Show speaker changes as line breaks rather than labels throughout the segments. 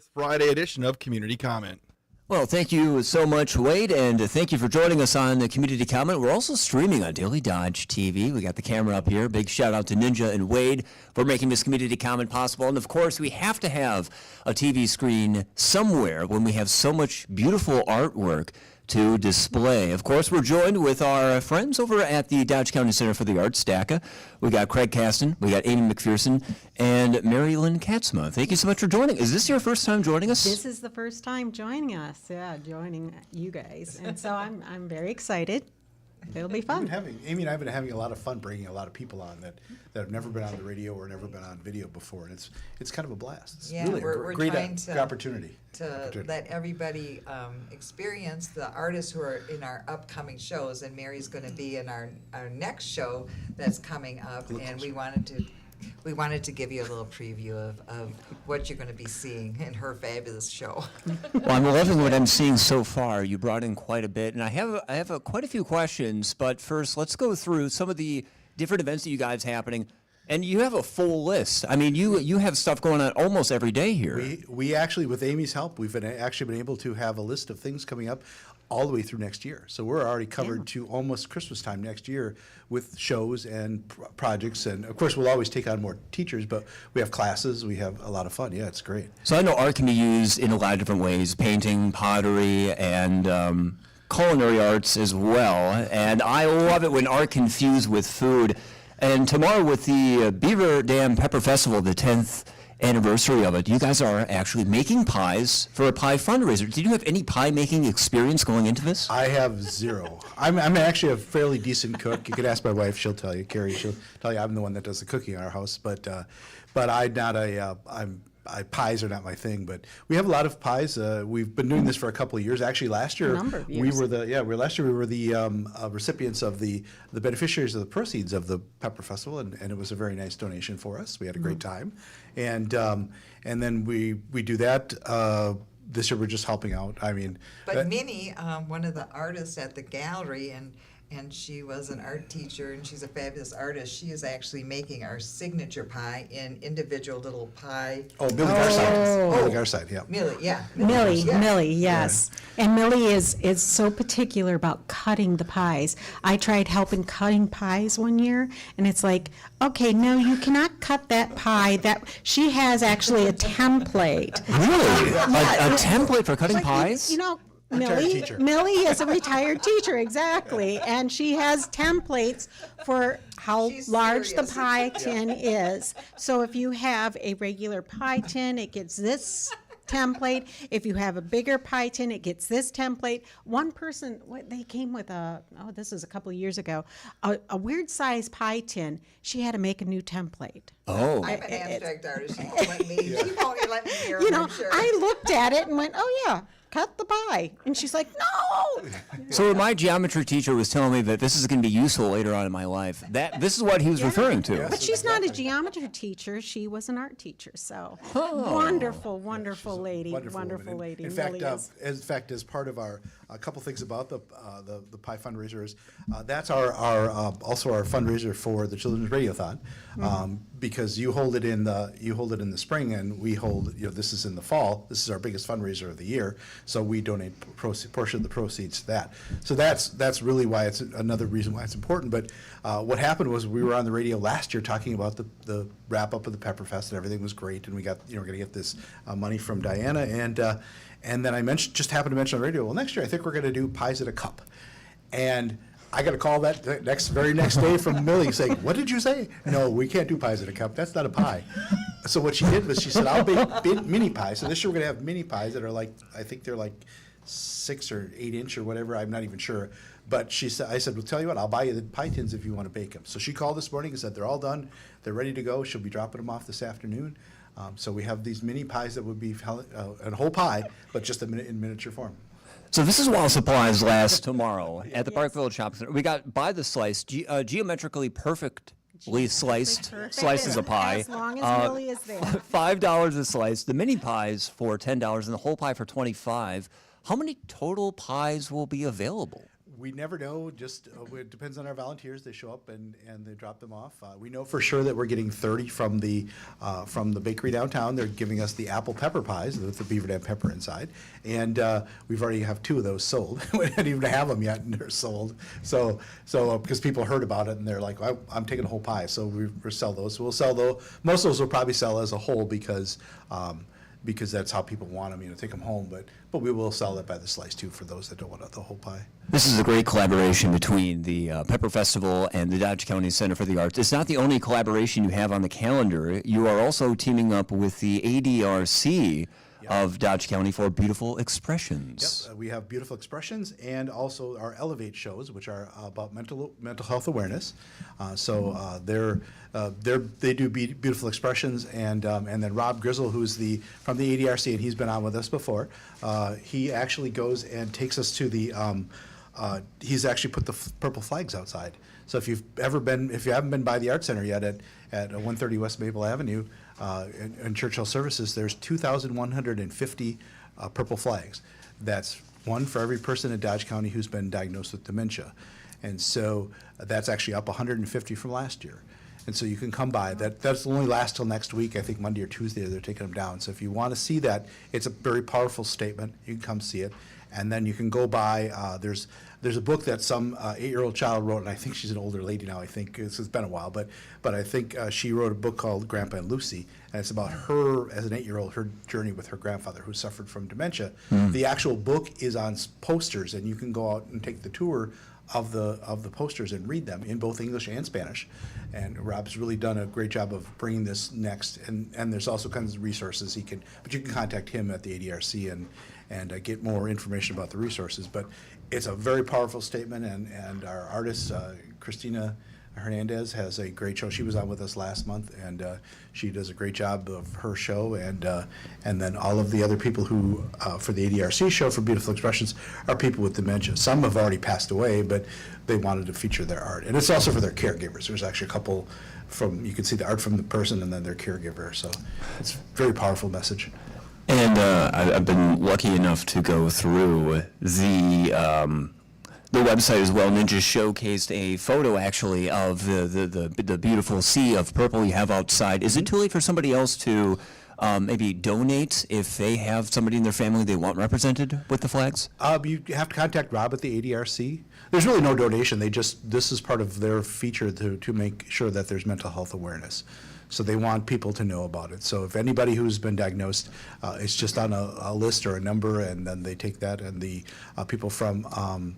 this Friday edition of Community Comment.
Well, thank you so much, Wade, and thank you for joining us on the Community Comment. We're also streaming on Daily Dodge TV. We got the camera up here. Big shout out to Ninja and Wade for making this Community Comment possible. And of course, we have to have a TV screen somewhere when we have so much beautiful artwork to display. Of course, we're joined with our friends over at the Dodge County Center for the Arts, DACA. We got Craig Caston, we got Amy McPherson, and Mary Lynn Katzma. Thank you so much for joining. Is this your first time joining us?
This is the first time joining us, joining you guys. And so I'm very excited. It'll be fun.
Amy and I have been having a lot of fun bringing a lot of people on that have never been on the radio or never been on video before, and it's kind of a blast. It's
Yeah,
really
we're
great
trying to
opportunity.
let everybody experience the artists who are in our upcoming shows, and Mary's going to be in our next show that's coming up, and we wanted to give you a little preview of what you're going to be seeing in her fabulous show.
Well, I'm loving what I'm seeing so far. You brought in quite a bit, and I have quite a few questions. But first, let's go through some of the different events that you guys happening. And you have a full list. I mean, you have stuff going on almost every day here.
We actually, with Amy's help, we've actually been able to have a list of things coming up all the way through next year. So we're already covered to almost Christmas time next year with shows and projects. And of course, we'll always take on more teachers, but we have classes. We have a lot of fun. Yeah, it's great.
So I know art can be used in a lot of different ways: painting, pottery, and culinary arts as well. And I love it when art can fuse with food. And tomorrow with the Beaver Dam Pepper Festival, the 10th anniversary of it, you guys are actually making pies for a pie fundraiser. Did you have any pie making experience going into this?
I have zero. I'm actually a fairly decent cook. You could ask my wife; she'll tell you. Carrie, she'll tell you I'm the one that does the cooking in our house. But I'm not a. Pies are not my thing, but we have a lot of pies. We've been doing this for a couple of years. Actually, last year we were the recipients of the beneficiaries of the proceeds of the Pepper Festival, and it was a very nice donation for us. We had a great time, and then we do that. This year we're just helping out. I mean,
But Minnie, one of the artists at the gallery, and she was an art teacher, and she's a fabulous artist. She is actually making our signature pie in individual little pie.
Oh, Millie Garside. Millie Garside, yeah.
Millie, yeah.
Millie, yes. And Millie is so particular about cutting the pies. I tried helping cutting pies one year, and it's like, okay, no, you cannot cut that pie. That she has actually a template.
Really? A template for cutting pies?
You know,
teacher.
Millie is a retired teacher, exactly, and she has templates for how
She's
large the
serious.
pie tin is. So if you have a regular pie tin, it gets this template. If you have a bigger pie tin, it gets this template. One person, they came with this is a couple of years ago, a weird size pie tin. She had to make a new template.
Oh.
I'm an abstract artist. She won't let me. She won't even let me hear
You
them,
know,
I'm sure.
I looked at it and went, oh yeah, cut the pie. And she's like, no.
So my geometry teacher was telling me that this is going to be useful later on in my life. This is what he was referring to.
But she's not a geometry teacher. She was an art teacher. So wonderful lady. Wonderful lady.
In
Millie is.
as part of our a couple things about the pie fundraisers, that's also our fundraiser for the Children's Radiothon, because you hold it in the spring, and we hold, this is in the fall. This is our biggest fundraiser of the year, so we donate portion of the proceeds to that. So that's really why it's another reason why it's important. But what happened was we were on the radio last year talking about the wrap up of the Pepper Fest, and everything was great, and we got we're going to get this money from Diana, and then I just happened to mention on the radio, well, next year I think we're going to do pies at a cup. And I got a call that very next day from Millie saying, what did you say? No, we can't do pies at a cup. That's not a pie. So what she did was she said, I'll bake mini pies. So this year we're going to have mini pies that are I think they're 6 or 8 inch or whatever. I'm not even sure. But I said, well, tell you what, I'll buy you the pie tins if you want to bake them. So she called this morning and said, they're all done. They're ready to go. She'll be dropping them off this afternoon. So we have these mini pies that would be a whole pie, but just in miniature form.
So this is while supplies last tomorrow at the Park Village Shopping Center. We got by the slice, geometrically perfectly sliced slices of pie.
As long as Millie is there.
$5 a slice. The mini pies for $10 and the whole pie for $25. How many total pies will be available?
We never know, just, it depends on our volunteers, they show up and they drop them off. We know for sure that we're getting 30 from the bakery downtown, they're giving us the apple pepper pies with the beaver dam pepper inside. And we've already have 2 of those sold, we didn't even have them yet and they're sold. So, because people heard about it and they're like, I'm taking a whole pie, so we'll sell those. We'll sell those, most of those will probably sell as a whole because that's how people want them, take them home, but we will sell it by the slice too for those that don't want the whole pie.
This is a great collaboration between the Pepper Festival and the Dodge County Center for the Arts. It's not the only collaboration you have on the calendar. You are also teaming up with the ADRC of Dodge County for Beautiful Expressions.
We have Beautiful Expressions and also our Elevate shows, which are about mental health awareness. They do Beautiful Expressions, and then Rob Grizzle, who's from the ADRC, and he's been on with us before. He actually goes and takes us to the. He's actually put the purple flags outside. So if you haven't been by the Art Center yet at 130 West Maple Avenue in Churchill Services, there's 2,150 purple flags. That's one for every person in Dodge County who's been diagnosed with dementia. And so that's actually up 150 from last year. And so you can come by. That's only last till next week. I think Monday or Tuesday they're taking them down. So if you want to see that, it's a very powerful statement. You can come see it. And then you can go by, there's a book that some 8-year-old child wrote, and I think she's an older lady now, I think. It's been a while, but I think she wrote a book called Grandpa and Lucy, and it's about her, as an 8-year-old, her journey with her grandfather who suffered from dementia. The actual book is on posters, and you can go out and take the tour of the posters and read them in both English and Spanish. And Rob's really done a great job of bringing this next, and there's also kinds of resources but you can contact him at the ADRC and get more information about the resources. But it's a very powerful statement, and our artist, Christina Hernandez, has a great show. She was on with us last month, and she does a great job of her show. And then all of the other people who, for the ADRC show for Beautiful Expressions, are people with dementia. Some have already passed away, but they wanted to feature their art. And it's also for their caregivers. There's actually a couple you can see the art from the person and then their caregiver. So it's a very powerful message.
And I've been lucky enough to go through the website as well. Ninja showcased a photo actually of the beautiful sea of purple you have outside. Is it too late for somebody else to maybe donate if they have somebody in their family they want represented with the flags?
You have to contact Rob at the ADRC. There's really no donation. This is part of their feature to make sure that there's mental health awareness. So they want people to know about it. So if anybody who's been diagnosed, it's just on a list or a number, and then they take that, and the people from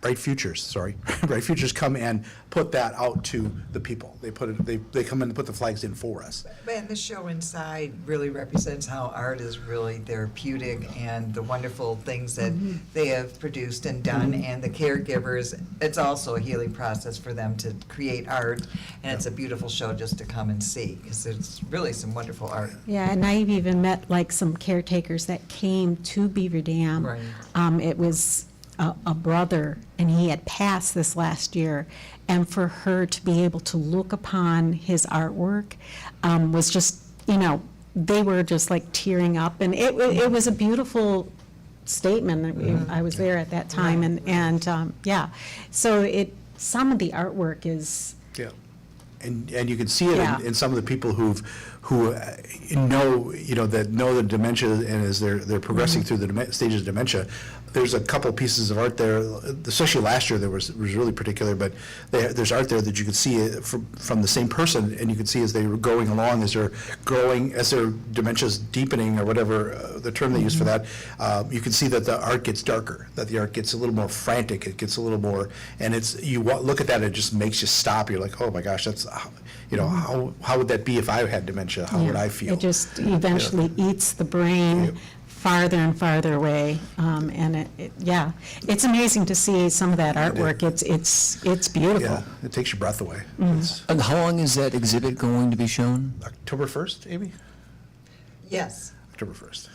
Bright Futures, Bright Futures come and put that out to the people. They come in and put the flags in for us.
And the show inside really represents how art is really therapeutic, and the wonderful things that they have produced and done, and the caregivers. It's also a healing process for them to create art, and it's a beautiful show just to come and see, because it's really some wonderful art.
Yeah, and I've even met like some caretakers that came to Beaver Dam.
Right.
It was a brother, and he had passed this last year, and for her to be able to look upon his artwork was just, they were just like tearing up, and it was a beautiful statement. I was there at that time, and yeah, so some of the artwork is.
Yeah. And you can see it
Yeah.
in some of the people who know the dementia, and as they're progressing through the stages of dementia. There's a couple pieces of art there, especially last year, was really particular, but there's art there that you could see from the same person, and you could see as they were going along, as their dementia's deepening, or whatever the term they use for that, you can see that the art gets darker, that the art gets a little more frantic, it gets a little more, and look at that, it just makes you stop. You're like, oh my gosh, that's, how would that be if I had dementia? How would I feel?
It just eventually eats the brain farther and farther away, and it's amazing to see some of that artwork. It's beautiful.
Yeah, it takes your breath away.
And how long is that exhibit going to be shown?
October 1st, Amy?
Yes.
October 1st.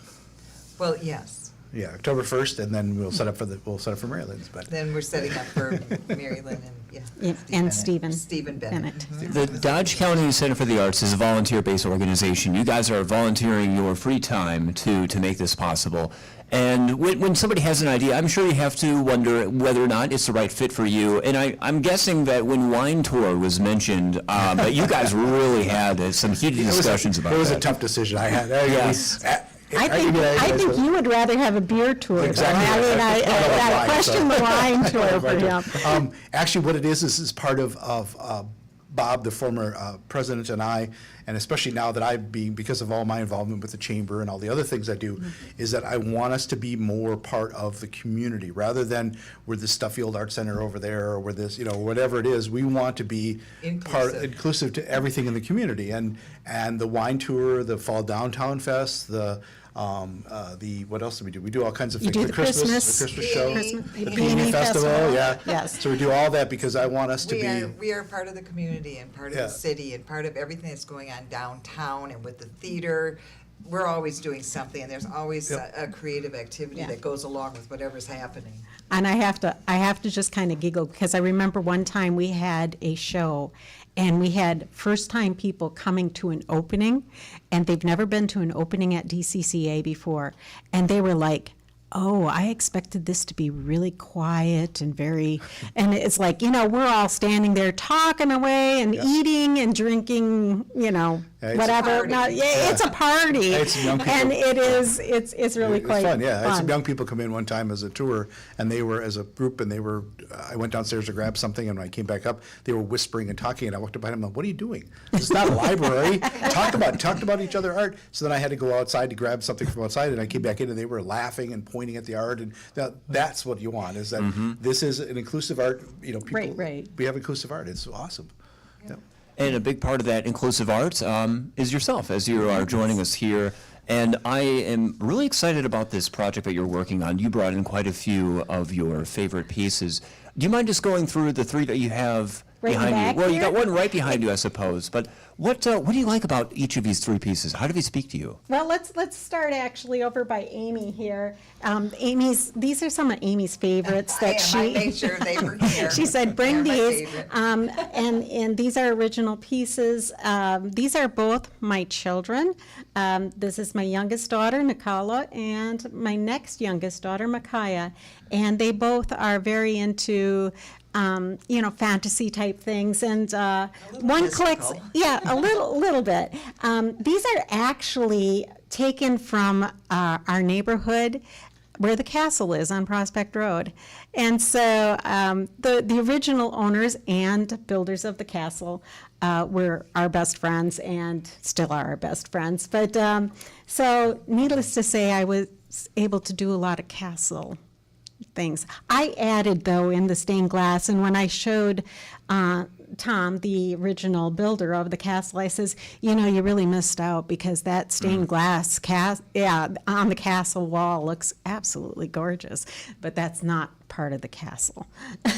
Well, yes.
Yeah, October 1st, and then we'll set up for Maryland's, but.
Then we're setting up for Mary Lynn
Yeah, and Stephen.
Stephen Bennett.
Bennett.
The Dodge County Center for the Arts is a volunteer-based organization. You guys are volunteering your free time to make this possible. And when somebody has an idea, I'm sure you have to wonder whether or not it's the right fit for you. And I'm guessing that when Wine Tour was mentioned, that you guys really had some heated discussions about that.
It was a tough decision I had.
Yes.
I think you would rather have a beer tour. though.
Exactly.
I mean, I
wine,
question
so.
the wine tour for him.
Actually, what it is part of Bob, the former president, and I, and especially now that because of all my involvement with the chamber and all the other things I do, is that I want us to be more part of the community rather than we're the stuffy old art center over there or we're this, whatever it is. We want to be inclusive to everything in the community, and the wine tour, the fall downtown fest, the what else do we do? We do all kinds of
You
things.
do the Christmas
show,
Peony.
the
Peony
Peony Festival,
Festival.
yeah.
Yes.
So we do all that because I want us to be.
We are part of the community and part of
Yeah.
the city and part of everything that's going on downtown and with the theater. We're always doing something, and there's always a creative activity
Yeah.
that goes along with whatever's happening.
And I have to just kind of giggle because I remember one time we had a show and we had first-time people coming to an opening, and they've never been to an opening at DCCA before, and they were like, oh, I expected this to be really quiet and and it's like, we're all standing there talking away and eating and drinking,
it's a
whatever.
party.
No, it's a party.
It's young people.
And it's really
It's
quite
fun, yeah. I had some
fun.
young people come in one time as a tour, and they were as a group, and I went downstairs to grab something, and when I came back up, they were whispering and talking, and I walked up behind them, like, what are you doing? This is not a library. Talked about each other art. So then I had to go outside to grab something from outside, and I came back in, and they were laughing and pointing at the art, and that's what you want, is that this is an inclusive art, people.
Right.
We have inclusive art. It's awesome. Yeah.
And a big part of that inclusive art is yourself, as you are joining us here. And I am really excited about this project that you're working on. You brought in quite a few of your favorite pieces. Do you mind just going through the three that you have
Right
behind
back
you? Well, you
here?
got one right behind you, I suppose. But what do you like about each of these three pieces? How do they speak to you?
Well, let's start actually over by Amy here. These are some of Amy's favorites that
I made sure they were here.
she said, bring
They're my
these.
favorite.
And these are original pieces. These are both my children. This is my youngest daughter, Nikala, and my next youngest daughter, Micaiah. And they both are very into fantasy type things, and one clicks.
mystical.
Yeah, a little bit. These are actually taken from our neighborhood where the castle is on Prospect Road. And so the original owners and builders of the castle were our best friends and still are our best friends. But so needless to say, I was able to do a lot of castle things. I added, though, in the stained glass, and when I showed Tom, the original builder of the castle, I says, you really missed out because that stained glass on the castle wall looks absolutely gorgeous, but that's not part of the castle.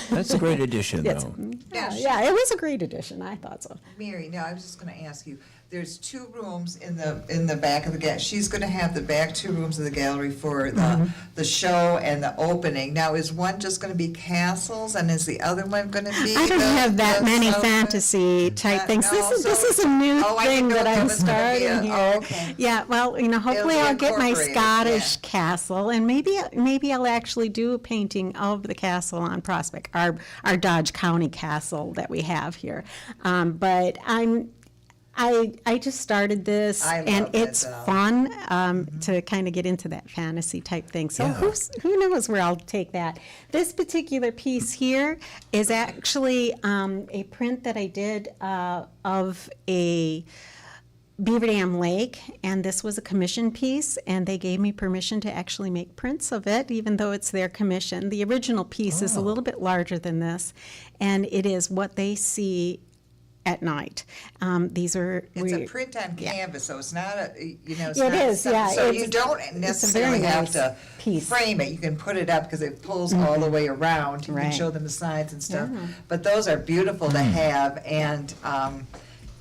That's a great addition,
It's-
though.
yeah, it was a great addition. I thought so.
Mary, now I was just going to ask you. There's 2 rooms in the back of the gallery. She's going to have the back 2 rooms of the gallery for the show and the opening. Now, is one just going to be castles, and is the other one going to be?
I don't have that
the
many
south-
fantasy type things.
no,
This
so-
is a new
Oh, I
thing
didn't know
that
if
I'm
was gonna be
starting
a-
here.
oh, okay.
Yeah, well, hopefully
be
I'll get my
incorporated,
Scottish
yeah.
castle, and maybe I'll actually do a painting of the castle on Prospect, our Dodge County castle that we have here. But I just started this,
I love
and
it,
it's
though.
fun to kind of get into that fantasy type thing. So
Yeah.
who knows where I'll take that. This particular piece here is actually a print that I did of a Beaver Dam Lake, and this was a commission piece, and they gave me permission to actually make prints of it, even though it's their commission. The original piece is a little bit larger than this, and it is what they see at night. These are
It's a print on canvas, so it's not a, it's
It
not
is,
something-
yeah,
So
it's-
you don't
it's a
necessarily
very
have
nice
to
piece.
frame it. You can put it up because it pulls all the way around. You can
Right.
show them the sides and stuff. But those are beautiful to have, and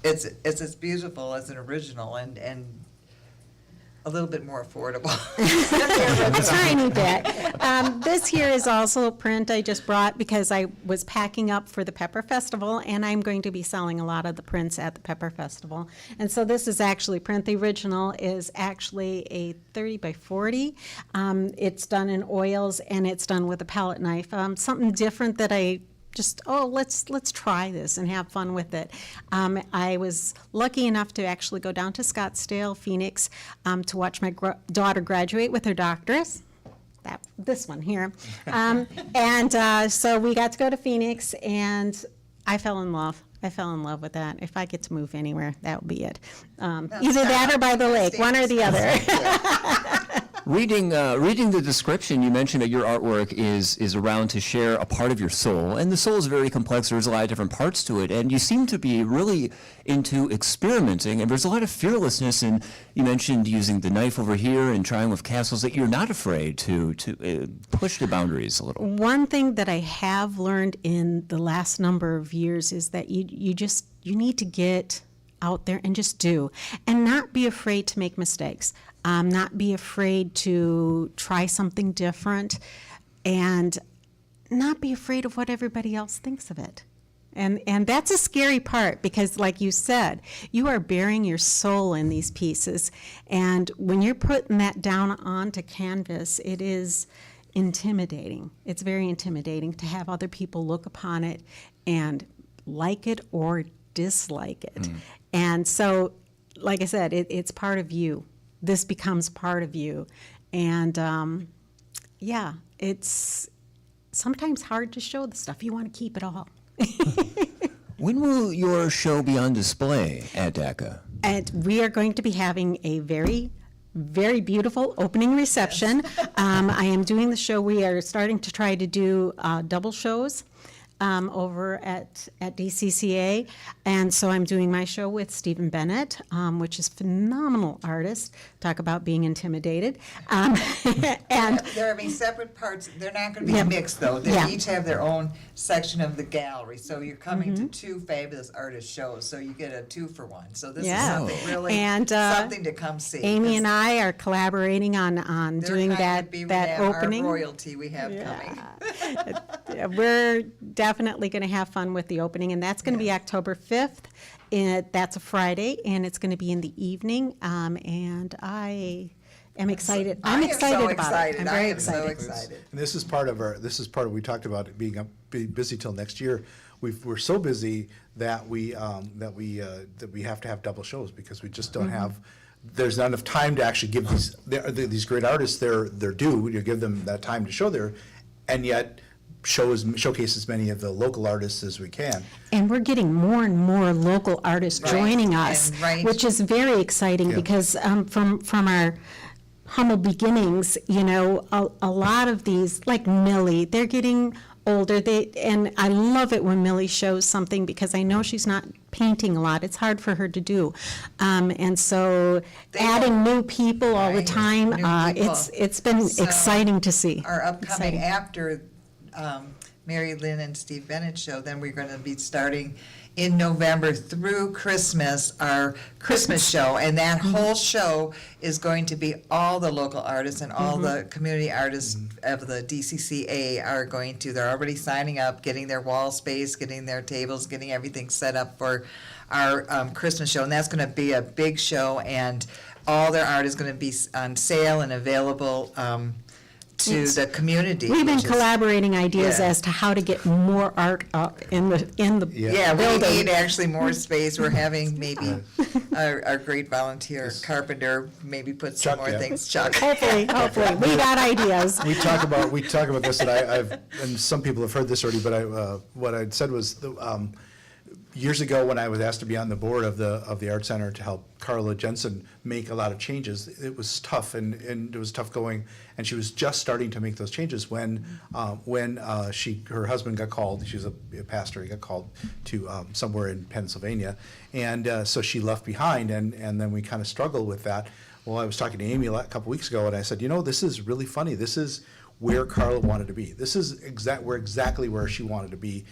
it's as beautiful as an original, and a little bit more affordable.
A tiny bit. This here is also print I just brought because I was packing up for the Pepper Festival, and I'm going to be selling a lot of the prints at the Pepper Festival. And so this is actually print. The original is actually a 30 by 40. It's done in oils, and it's done with a palette knife. Something different that I just, let's try this and have fun with it. I was lucky enough to actually go down to Scottsdale, Phoenix, to watch my daughter graduate with her doctorate. This one here. So we got to go to Phoenix, and I fell in love. I fell in love with that. If I get to move anywhere, that will be it. Either that or by the lake, one or the other.
Reading the description, you mentioned that your artwork is around to share a part of your soul, and the soul is very complex. There's a lot of different parts to it, and you seem to be really into experimenting, and there's a lot of fearlessness. And you mentioned using the knife over here and trying with castles, that you're not afraid to push the boundaries a little.
One thing that I have learned in the last number of years is that you need to get out there and just do, and not be afraid to make mistakes. Not be afraid to try something different, and not be afraid of what everybody else thinks of it. And that's a scary part, because like you said, you are bearing your soul in these pieces. And when you're putting that down onto canvas, it is intimidating. It's very intimidating to have other people look upon it and like it or dislike it. And so, like I said, it's part of you. This becomes part of you. And it's sometimes hard to show the stuff. You want to keep it all.
When will your show be on display at DACA?
And we are going to be having a very, very beautiful opening reception. I am doing the show. We are starting to try to do double shows over at DCCA. And so I'm doing my show with Stephen Bennett, which is a phenomenal artist. Talk about being intimidated. And
They're having separate parts. They're not going to be mixed, though. They each have their own section of the gallery. So you're coming to two fabulous artist shows. So you get a 2-for-1. So this is something really, something to come see.
Amy and I are collaborating on
They're
doing
kind of be
that
our
opening.
royalty we have coming.
We're definitely going to have fun with the opening, and that's going to be October 5th. And that's a Friday, and it's going to be in the evening. And I am excited. I'm excited about it. I'm very excited.
And this is part of we talked about it being busy till next year. We're so busy that we have to have double shows, because we just don't have. There's not enough time to actually give these great artists their due. You give them that time to show and yet showcase as many of the local artists as we can.
And we're getting more and more local artists joining us, which is very exciting, because from our humble beginnings, a lot of these, like Millie, they're getting older. And I love it when Millie shows something, because I know she's not painting a lot. It's hard for her to do. And so adding new people all the time, it's been exciting to see.
Our upcoming after Mary Lynn and Steve Bennett show, then we're going to be starting in November through Christmas, our Christmas show, and that whole show is going to be all the local artists and all the community artists of the DCCA they're already signing up, getting their wall space, getting their tables, getting everything set up for our Christmas show, and that's going to be a big show, and all their art is going to be on sale and available to the community.
We've been collaborating ideas as to how to get more art up in the building.
We need actually more space. We're having maybe our great volunteer carpenter maybe put some more things. Chuck.
Hopefully, we got ideas.
We talk about this, and and some people have heard this already, but what I said was years ago, when I was asked to be on the board of the Art Center to help Carla Jensen make a lot of changes, it was tough, and it was tough going. And she was just starting to make those changes when her husband got called. She's a pastor. He got called to somewhere in Pennsylvania, and so she left behind. And then we kind of struggled with that. Well, I was talking to Amy a couple weeks ago, and I said, this is really funny. This is where Carla wanted to be. This is exactly where she wanted to be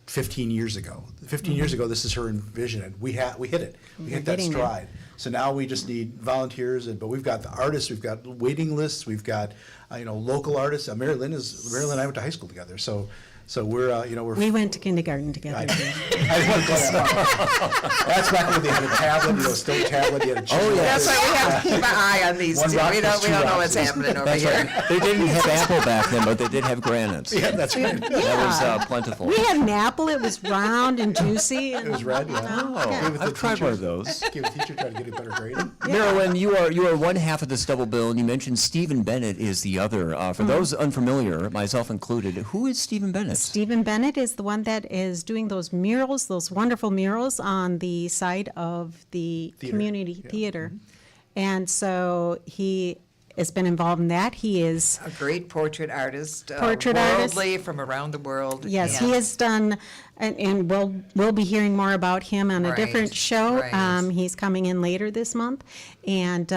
15 years ago. 15 years ago, this is her vision, and we hit it. We hit that stride. So now we just need volunteers, but we've got the artists, we've got waiting lists, we've got, local artists. Mary Lynn and I went to high school together, so we're, we're.
We went to kindergarten together.
I didn't want to go that far. That's back when they had a tablet, stone tablet, you had a.
Oh, yeah.
That's why we have to keep an eye on these
One
two.
rock
We
plus
don't
two
know
rocks.
what's happening over
That's
here.
right. They didn't have apple back then, but they did have granites.
Yeah, that's right.
That was plentiful.
We had an apple, it was round and juicy.
It was red, yeah.
Oh,
Gave it to the
I've tried one of
teacher.
those.
Gave the teacher, tried to get a better grade.
Marilyn, you are one half of this double bill, and you mentioned Stephen Bennett is the other. For those unfamiliar, myself included, who is Stephen Bennett?
Stephen Bennett is the one that is doing those murals, those wonderful murals on the side of the
Theater,
community
yeah.
theater. And so he has been involved in that. He is,
A great portrait artist.
Portrait artist.
Worldly, from around the world.
yes,
and
he has done, and we'll be hearing more about him on a different
Right,
show.
right.
He's coming in later this month, and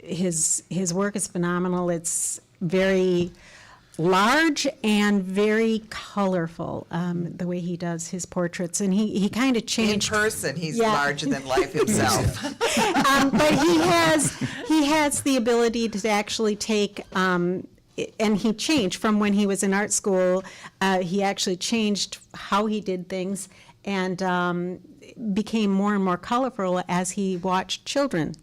his work is phenomenal. It's very large and very colorful, the way he does his portraits, and he kind of
In
changed.
person, he's
Yeah.
larger than life himself.
But he has the ability to actually take, and he changed from when he was in art school. He actually changed how he did things and became more and more colorful as he watched children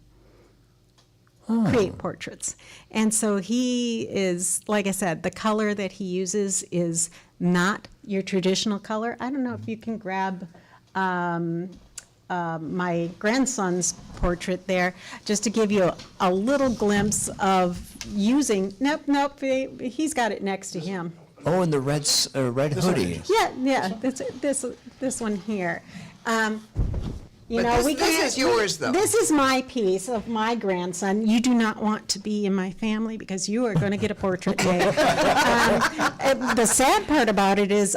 create portraits. And so he is, like I said, the color that he uses is not your traditional color. I don't know if you can grab my grandson's portrait there, just to give you a little glimpse of using, nope, he's got it next to him.
Oh, and the red hoodie.
Yeah, this one here.
But this is yours, though.
This is my piece of my grandson. You do not want to be in my family because you are going to get a portrait made. The sad part about it is,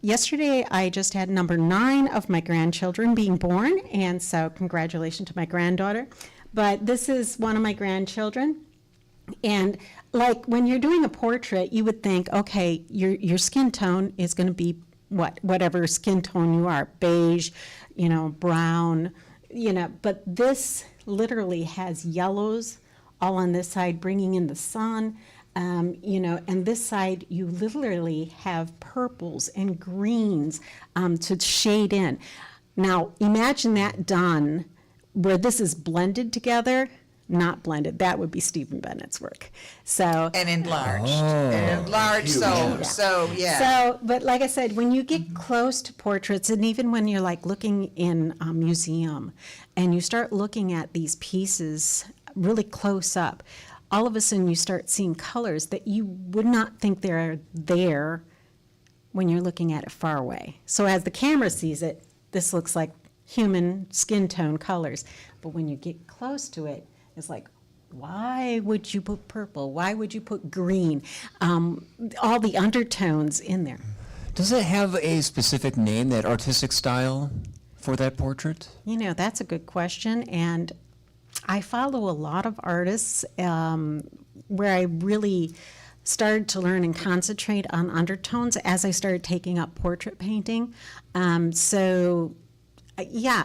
yesterday I just had number 9 of my grandchildren being born, and so congratulations to my granddaughter. But this is one of my grandchildren, and like when you're doing a portrait, you would think, okay, your skin tone is going to be whatever skin tone you are, beige, brown, but this literally has yellows all on this side, bringing in the sun, and this side you literally have purples and greens to shade in. Now, imagine that done where this is blended together. Not blended, that would be Stephen Bennett's work. So,
And enlarged, so, yeah.
so, but like I said, when you get close to portraits, and even when you're like looking in a museum, and you start looking at these pieces really close up, all of a sudden you start seeing colors that you would not think they're there when you're looking at it far away. So as the camera sees it, this looks like human skin tone colors. But when you get close to it, it's like, why would you put purple? Why would you put green? All the undertones in there.
Does it have a specific name, that artistic style, for that portrait?
That's a good question. And I follow a lot of artists where I really started to learn and concentrate on undertones as I started taking up portrait painting. Yeah,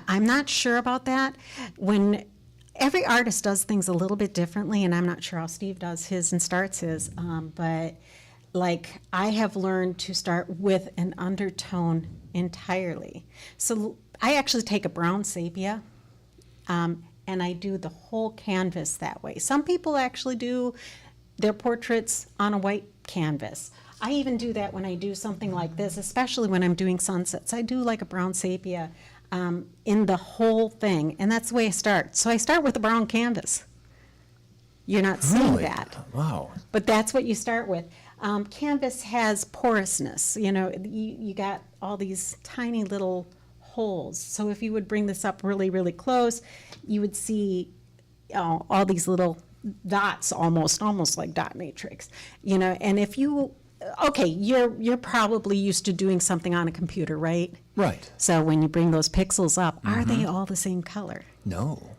I'm not sure about that. When every artist does things a little bit differently, and I'm not sure how Steve does his and starts his, but like I have learned to start with an undertone entirely. So I actually take a brown sepia, and I do the whole canvas that way. Some people actually do their portraits on a white canvas. I even do that when I do something like this, especially when I'm doing sunsets. I do like a brown sepia in the whole thing, and that's the way I start. So I start with a brown canvas. You're not seeing
Really?
that,
Wow.
but that's what you start with. Canvas has porousness. You got all these tiny little holes. So if you would bring this up really, really close, you would see all these little dots, almost like dot matrix. And if you, okay, you're probably used to doing something on a computer, right?
Right.
So when you bring those pixels up, are they all the same color?
No.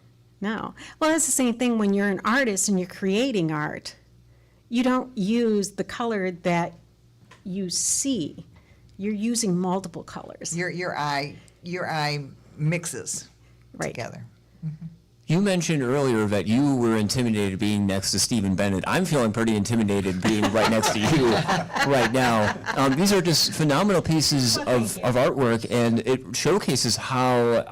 No. Well, it's the same thing when you're an artist and you're creating art. You don't use the color that you see. You're using multiple colors.
Your eye mixes
Right.
together.
You mentioned earlier that you were intimidated being next to Stephen Bennett. I'm feeling pretty intimidated being right next to you right now. These are just phenomenal pieces of artwork, and it showcases how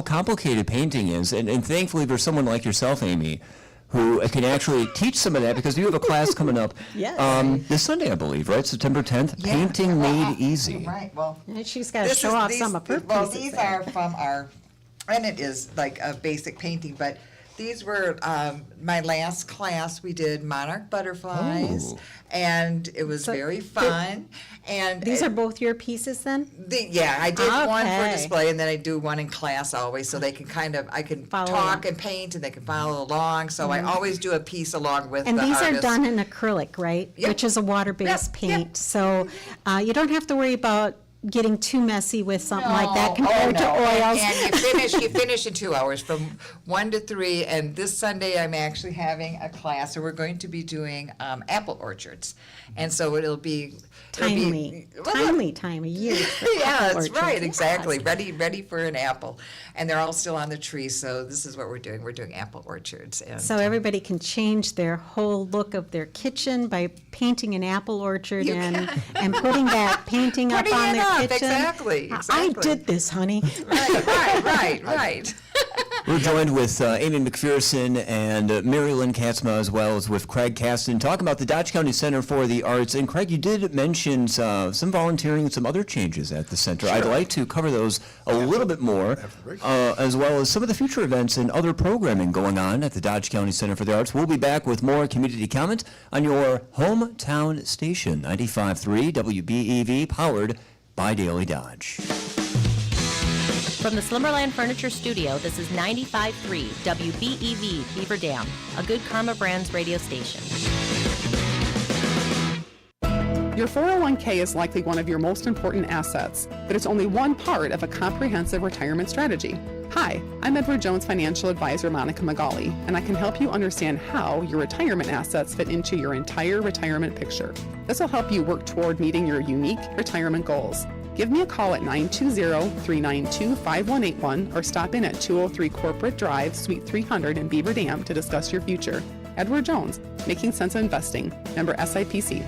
complicated painting is. And thankfully for someone like yourself, Amy, who can actually teach some of that, because you have a class coming up this Sunday, I believe, right? September 10th, Painting Made Easy.
Right, well.
And she's got to show off some of her pieces.
Well, these
there.
are from our, and it is like a basic painting, but these were my last class. We did monarch butterflies, and it was very fun. And
These are both your pieces then?
I did one for
Okay.
display, and then I do one in class always, so they can I can
Follow
talk
along.
and paint, and they can follow along. So I always do a piece along with
And
the
these
artist.
are done in acrylic, right?
Yep.
Which is a water-based
Yep, yep.
paint. So you don't have to worry about getting too messy with something like that compared to oils.
And you finish in 2 hours from 1 to 3. And this Sunday, I'm actually having a class, so we're going to be doing apple orchards. And so it'll be
Timely time of year. for
Yeah,
apple
that's
orchards.
right,
Yes.
exactly. Ready for an apple. And they're all still on the tree, so this is what we're doing. We're doing apple orchards. And
So everybody can change their whole look of their kitchen by painting an apple orchard
You
and putting that painting up
Putting
on
it
their
up,
kitchen.
exactly,
I
exactly.
did this, honey.
Right.
We're joined with Amy McPherson and Mary Lynn Katzma, as well as with Craig Caston, talking about the Dodge County Center for the Arts. And Craig, you did mention some volunteering and some other changes at the center. I'd like to cover those a little bit more, as well as some of the future events and other programming going on at the Dodge County Center for the Arts. We'll be back with more community comment on your hometown station, 95.3 WBEV, powered by Daily Dodge.
From the Slimmerland Furniture Studio, this is 95.3 WBEV Beaver Dam, a Good Karma Brands radio station.
Your 401k is likely one of your most important assets, but it's only one part of a comprehensive retirement strategy. Hi, I'm Edward Jones financial advisor Monica Magali, and I can help you understand how your retirement assets fit into your entire retirement picture. This will help you work toward meeting your unique retirement goals. Give me a call at 920-392-5181 or stop in at 203 Corporate Drive, Suite 300 in Beaver Dam to discuss your future. Edward Jones, Making Sense of Investing, member SIPC.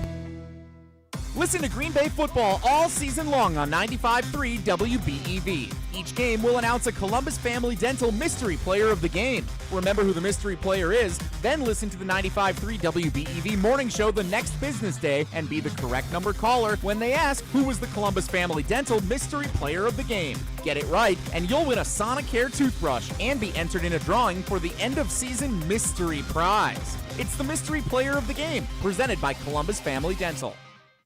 Listen to Green Bay football all season long on 95.3 WBEV. Each game will announce a Columbus Family Dental Mystery Player of the Game. Remember who the mystery player is, then listen to the 95.3 WBEV morning show the next business day and be the correct number caller when they ask who was the Columbus Family Dental Mystery Player of the Game. Get it right, and you'll win a Sonicare toothbrush and be entered in a drawing for the end-of-season mystery prize. It's the Mystery Player of the Game, presented by Columbus Family Dental.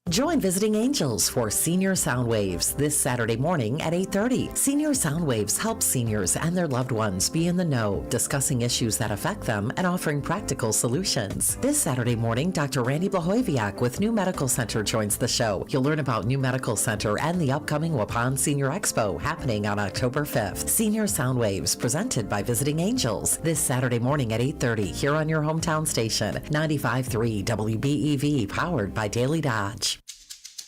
Join Visiting Angels for Senior Soundwaves this Saturday morning at 8:30. Senior Soundwaves helps seniors and their loved ones be in the know, discussing issues that affect them and offering practical solutions. This Saturday morning, Dr. Randy Blahojeviak with New Medical Center joins the show. You'll learn about New Medical Center and the upcoming Waupun Senior Expo happening on October 5th. Senior Soundwaves presented by Visiting Angels this Saturday morning at 8:30 here on your hometown station, 95.3 WBEV, powered by Daily Dodge.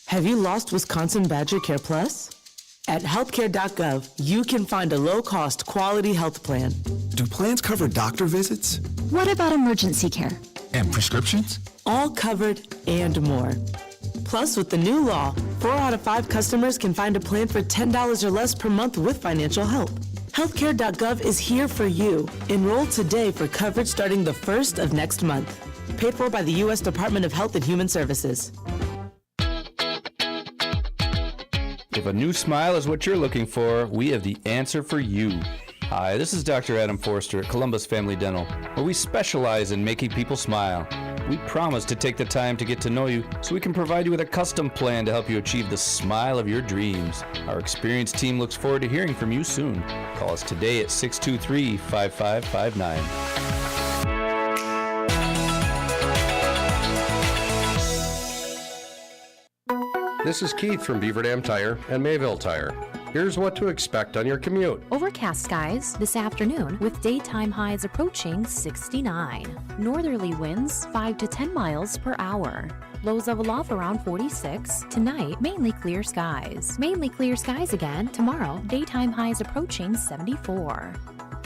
Have you lost Wisconsin Badger Care Plus? At healthcare.gov, you can find a low-cost, quality health plan.
Do plans cover doctor visits?
What about emergency care?
And prescriptions?
All covered and more. Plus, with the new law, 4 out of 5 customers can find a plan for $10 or less per month with financial help. Healthcare.gov is here for you. Enroll today for coverage starting the 1st of next month. Paid for by the U.S. Department of Health and Human Services.
If a new smile is what you're looking for, we have the answer for you. Hi, this is Dr. Adam Forster at Columbus Family Dental, where we specialize in making people smile. We promise to take the time to get to know you so we can provide you with a custom plan to help you achieve the smile of your dreams. Our experienced team looks forward to hearing from you soon. Call us today at 623-5559.
This is Keith from Beaver Dam Tire and Mayville Tire. Here's what to expect on your commute.
Overcast skies this afternoon with daytime highs approaching 69. Northerly winds 5 to 10 miles per hour. Lows level off around 46. Tonight, mainly clear skies. Mainly clear skies again tomorrow. Daytime highs approaching 74.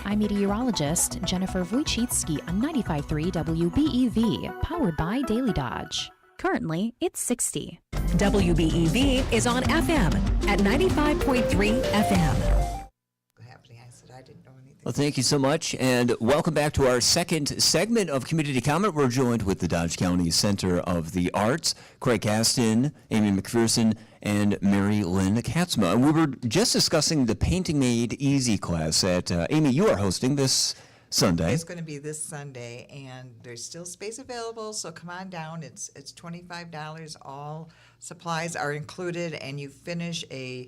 I'm meteorologist Jennifer Wojcicki on 95.3 WBEV, powered by Daily Dodge. Currently, it's 60.
WBEV is on FM at 95.3 FM.
Happening. I said I didn't know anything.
Well, thank you so much, and welcome back to our second segment of Community Comment. We're joined with the Dodge County Center of the Arts, Craig Caston, Amy McPherson, and Mary Lynn Katzma. And we were just discussing the Painting Made Easy class that, Amy, you are hosting this Sunday.
It's going to be this Sunday, and there's still space available, so come on down. It's $25. All supplies are included, and you finish at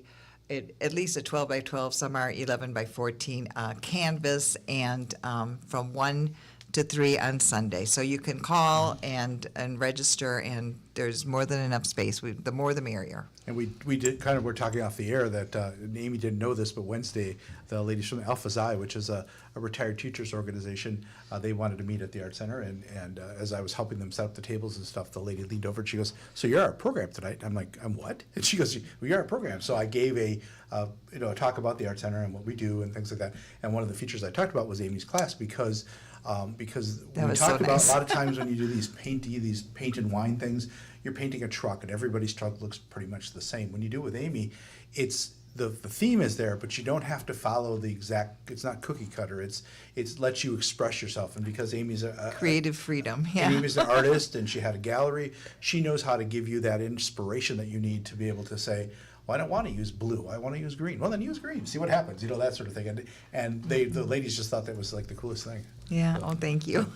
least a 12 by 12, some are 11 by 14 canvas, and from 1 to 3 on Sunday. So you can call and register, and there's more than enough space. The more the merrier.
And we did kind of, we're talking off the air that Amy didn't know this, but Wednesday, the ladies from Alpha Xi, which is a retired teachers organization, they wanted to meet at the Art Center. And as I was helping them set up the tables and stuff, the lady leaned over and she goes, "So you're our program tonight?" I'm like, "I'm what?" And she goes, "We are our program." So I gave a talk about the Art Center and what we do and things like that. And one of the features I talked about was Amy's class because when we talk about a lot of times when you do these paint and wine things, you're painting a truck and everybody's truck looks pretty much the same. When you do it with Amy, it's the theme is there, but you don't have to follow the exact. It's not cookie cutter. It's lets you express yourself. And because Amy's
creative freedom, yeah.
And Amy's an artist and she had a gallery, she knows how to give you that inspiration that you need to be able to say, "Well, I don't want to use blue. I want to use green." Well, then use green. See what happens. That sort of thing. And the ladies just thought that was like the coolest thing.
Yeah. Oh, thank you.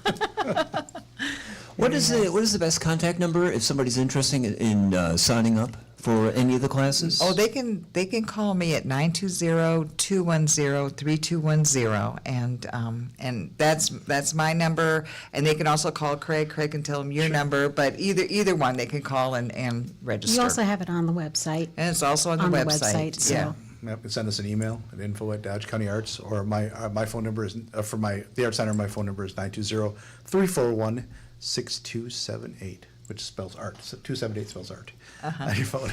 What is the best contact number if somebody's interested in signing up for any of the classes?
Oh, they can call me at 920-210-3210, and that's my number. And they can also call Craig. Craig can tell them your number, but either one they can call and register.
You also have it on the website.
And it's also on the website.
So.
Yeah.
Yep, send us an email at info@Dodge County Arts, or my phone number is for the Art Center. My phone number is 920-341-6278, which spells art. So 278 spells art. On your phone.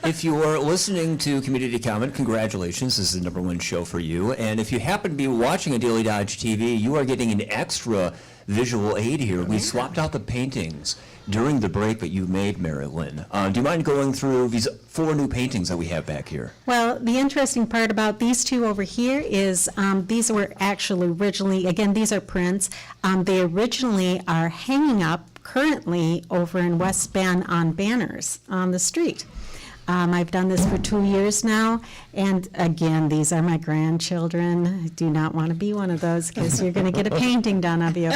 If you are listening to Community Comment, congratulations. This is the #1 show for you. And if you happen to be watching a Daily Dodge TV, you are getting an extra visual aid here. We swapped out the paintings during the break that you made, Mary Lynn. Do you mind going through these 4 new paintings that we have back here?
Well, the interesting part about these 2 over here is these were actually originally, again, these are prints. They originally are hanging up currently over in West Bend on banners on the street. I've done this for 2 years now, and again, these are my grandchildren. I do not want to be one of those because you're going to get a painting done of you.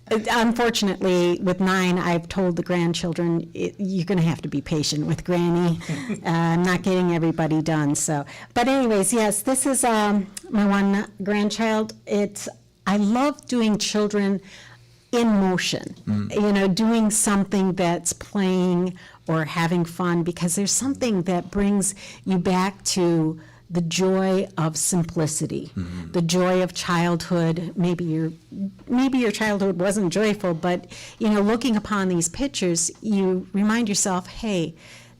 Unfortunately, with 9, I've told the grandchildren, you're going to have to be patient with Granny. I'm not getting everybody done. So, but anyways, yes, this is my one grandchild. I love doing children in motion, doing something that's playing or having fun, because there's something that brings you back to the joy of simplicity, the joy of childhood. Maybe your childhood wasn't joyful, but looking upon these pictures, you remind yourself, hey,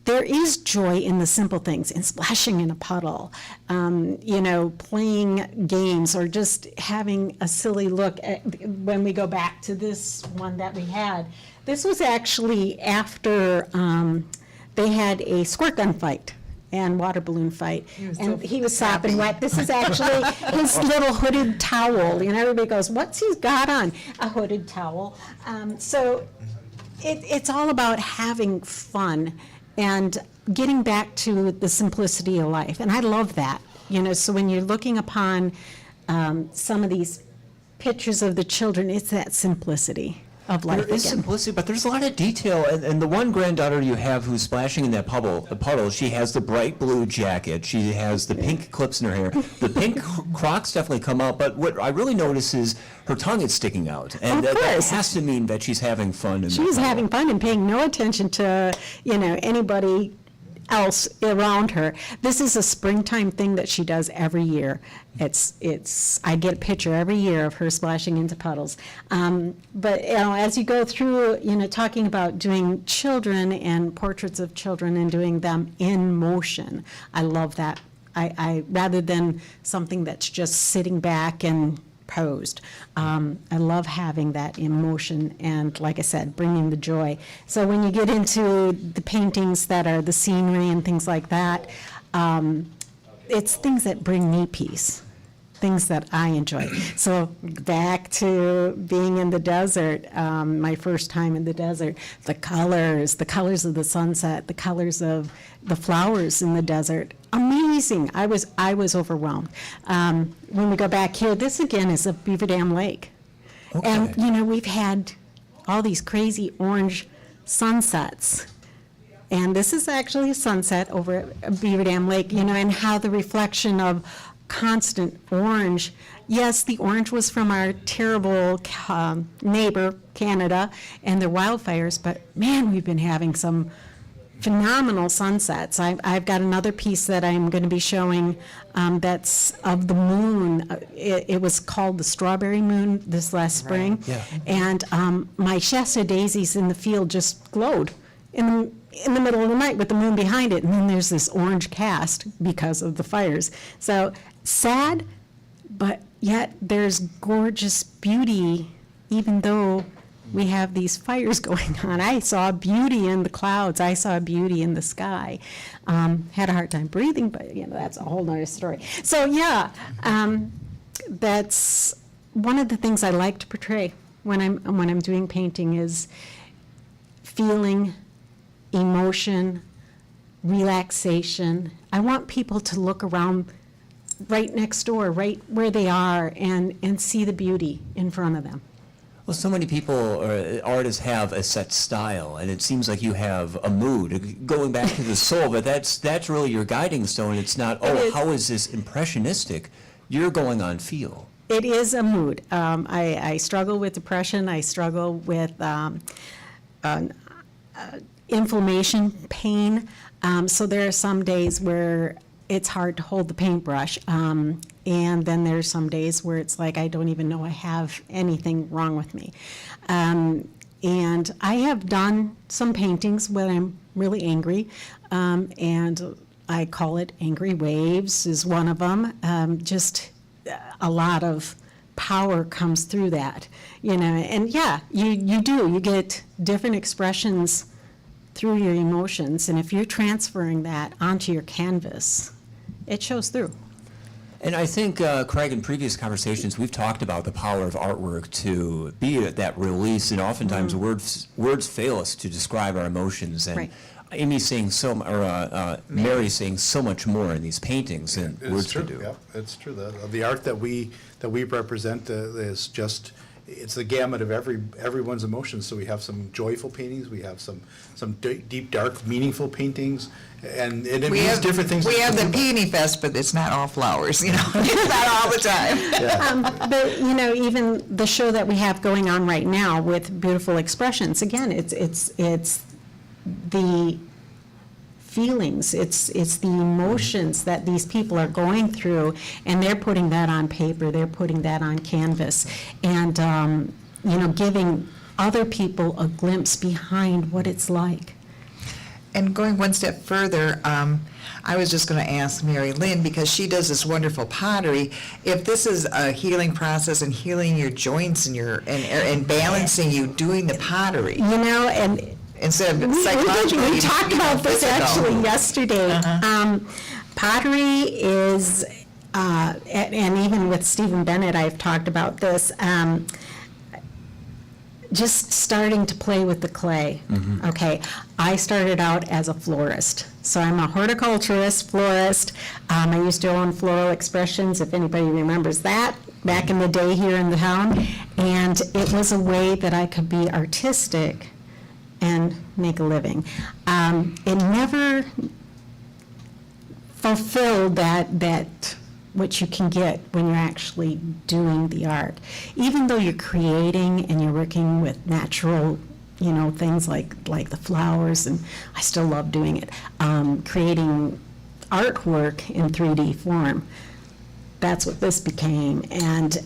there is joy in the simple things, in splashing in a puddle, playing games, or just having a silly look at, when we go back to this one that we had. This was actually after they had a squirt gun fight and water balloon fight. He was sopping wet. This is actually his little hooded towel. Everybody goes, "What's he got on?" A hooded towel. So it's all about having fun and getting back to the simplicity of life. And I love that. So when you're looking upon some of these pictures of the children, it's that simplicity of life.
There is simplicity, but there's a lot of detail. And the one granddaughter you have who's splashing in that puddle, she has the bright blue jacket. She has the pink clips in her hair. The pink Crocs definitely come out, but what I really notice is her tongue is sticking out. And that has to mean that she's having fun.
She's having fun and paying no attention to, anybody else around her. This is a springtime thing that she does every year. I get a picture every year of her splashing into puddles. But as you go through, talking about doing children and portraits of children and doing them in motion, I love that I rather than something that's just sitting back and posed. I love having that emotion and, like I said, bringing the joy. So when you get into the paintings that are the scenery and things like that, it's things that bring me peace, things that I enjoy. So back to being in the desert, my first time in the desert, the colors of the sunset, the colors of the flowers in the desert, amazing. I was overwhelmed. When we go back here, this again is a Beaver Dam Lake.
Okay.
And, you know, we've had all these crazy orange sunsets. And this is actually a sunset over at Beaver Dam Lake, you know, and how the reflection of constant orange. Yes, the orange was from our terrible neighbor, Canada, and their wildfires, but man, we've been having some phenomenal sunsets. I've got another piece that I'm going to be showing that's of the moon. It was called the Strawberry Moon this last spring.
Yeah.
And my Shasta daisies in the field just glowed in the middle of the night with the moon behind it. And then there's this orange cast because of the fires. So sad, but yet there's gorgeous beauty even though we have these fires going on. I saw beauty in the clouds. I saw beauty in the sky. Had a hard time breathing, but you know that's a whole nother story. So yeah, that's one of the things I like to portray when I'm doing painting is feeling, emotion, relaxation. I want people to look around right next door, right where they are, and see the beauty in front of them.
Well, so many people or artists have a set style, and it seems like you have a mood going back to the soul. But that's really your guiding stone. It's not how is this impressionistic? You're going on feel.
It is a mood. I struggle with depression. I struggle with inflammation, pain. So there are some days where it's hard to hold the paintbrush. And then there's some days where it's like I don't even know I have anything wrong with me. And I have done some paintings when I'm really angry, and I call it Angry Waves is one of them. Just a lot of power comes through that, you know. And yeah, you get different expressions through your emotions, and if you're transferring that onto your canvas, it shows through.
And I think, Craig, in previous conversations, we've talked about the power of artwork to be that release, and oftentimes words fail us to describe our emotions. And
Right.
Amy's saying Mary's saying so much more in these paintings than words could do.
Yeah, it's true. The art that we represent is just, it's the gamut of everyone's emotions. So we have some joyful paintings, we have some deep, dark, meaningful paintings, and it means different things.
We have the Peony Fest, but it's not all flowers, you know. It's not all the time.
But you know, even the show that we have going on right now with Beautiful Expressions, again, it's the feelings, it's the emotions that these people are going through, and they're putting that on paper, they're putting that on canvas, and you know, giving other people a glimpse behind what it's like.
And going one step further, I was just going to ask Mary Lynn, because she does this wonderful pottery, if this is a healing process and healing your joints and and balancing you doing the pottery.
You know, and
instead of
we
psychologically,
talked about this actually yesterday. Pottery is, and even with Stephen Bennett, I've talked about this, just starting to play with the clay. Okay, I started out as a florist. So I'm a horticulturist, florist. I used to own Floral Expressions, if anybody remembers that, back in the day here in the town. And it was a way that I could be artistic and make a living. It never fulfilled that what you can get when you're actually doing the art. Even though you're creating and you're working with natural, you know, things like the flowers, and I still love doing it, creating artwork in 3D form. That's what this became. And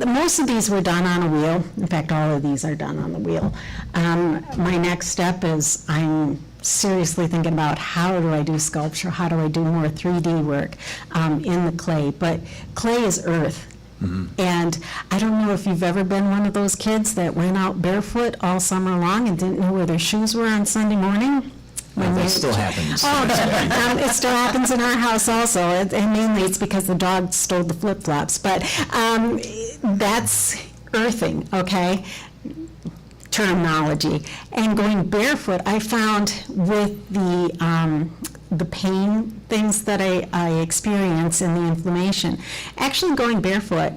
most of these were done on a wheel. In fact, all of these are done on the wheel. My next step is I'm seriously thinking about how do I do sculpture, how do I do more 3D work in the clay. But clay is earth. And I don't know if you've ever been one of those kids that went out barefoot all summer long and didn't know where their shoes were on Sunday morning.
That still happens.
Oh, it still happens in our house also, and mainly it's because the dog stole the flip-flops. But that's earthing, okay? Terminology. And going barefoot, I found with the pain things that I experience and the inflammation, actually going barefoot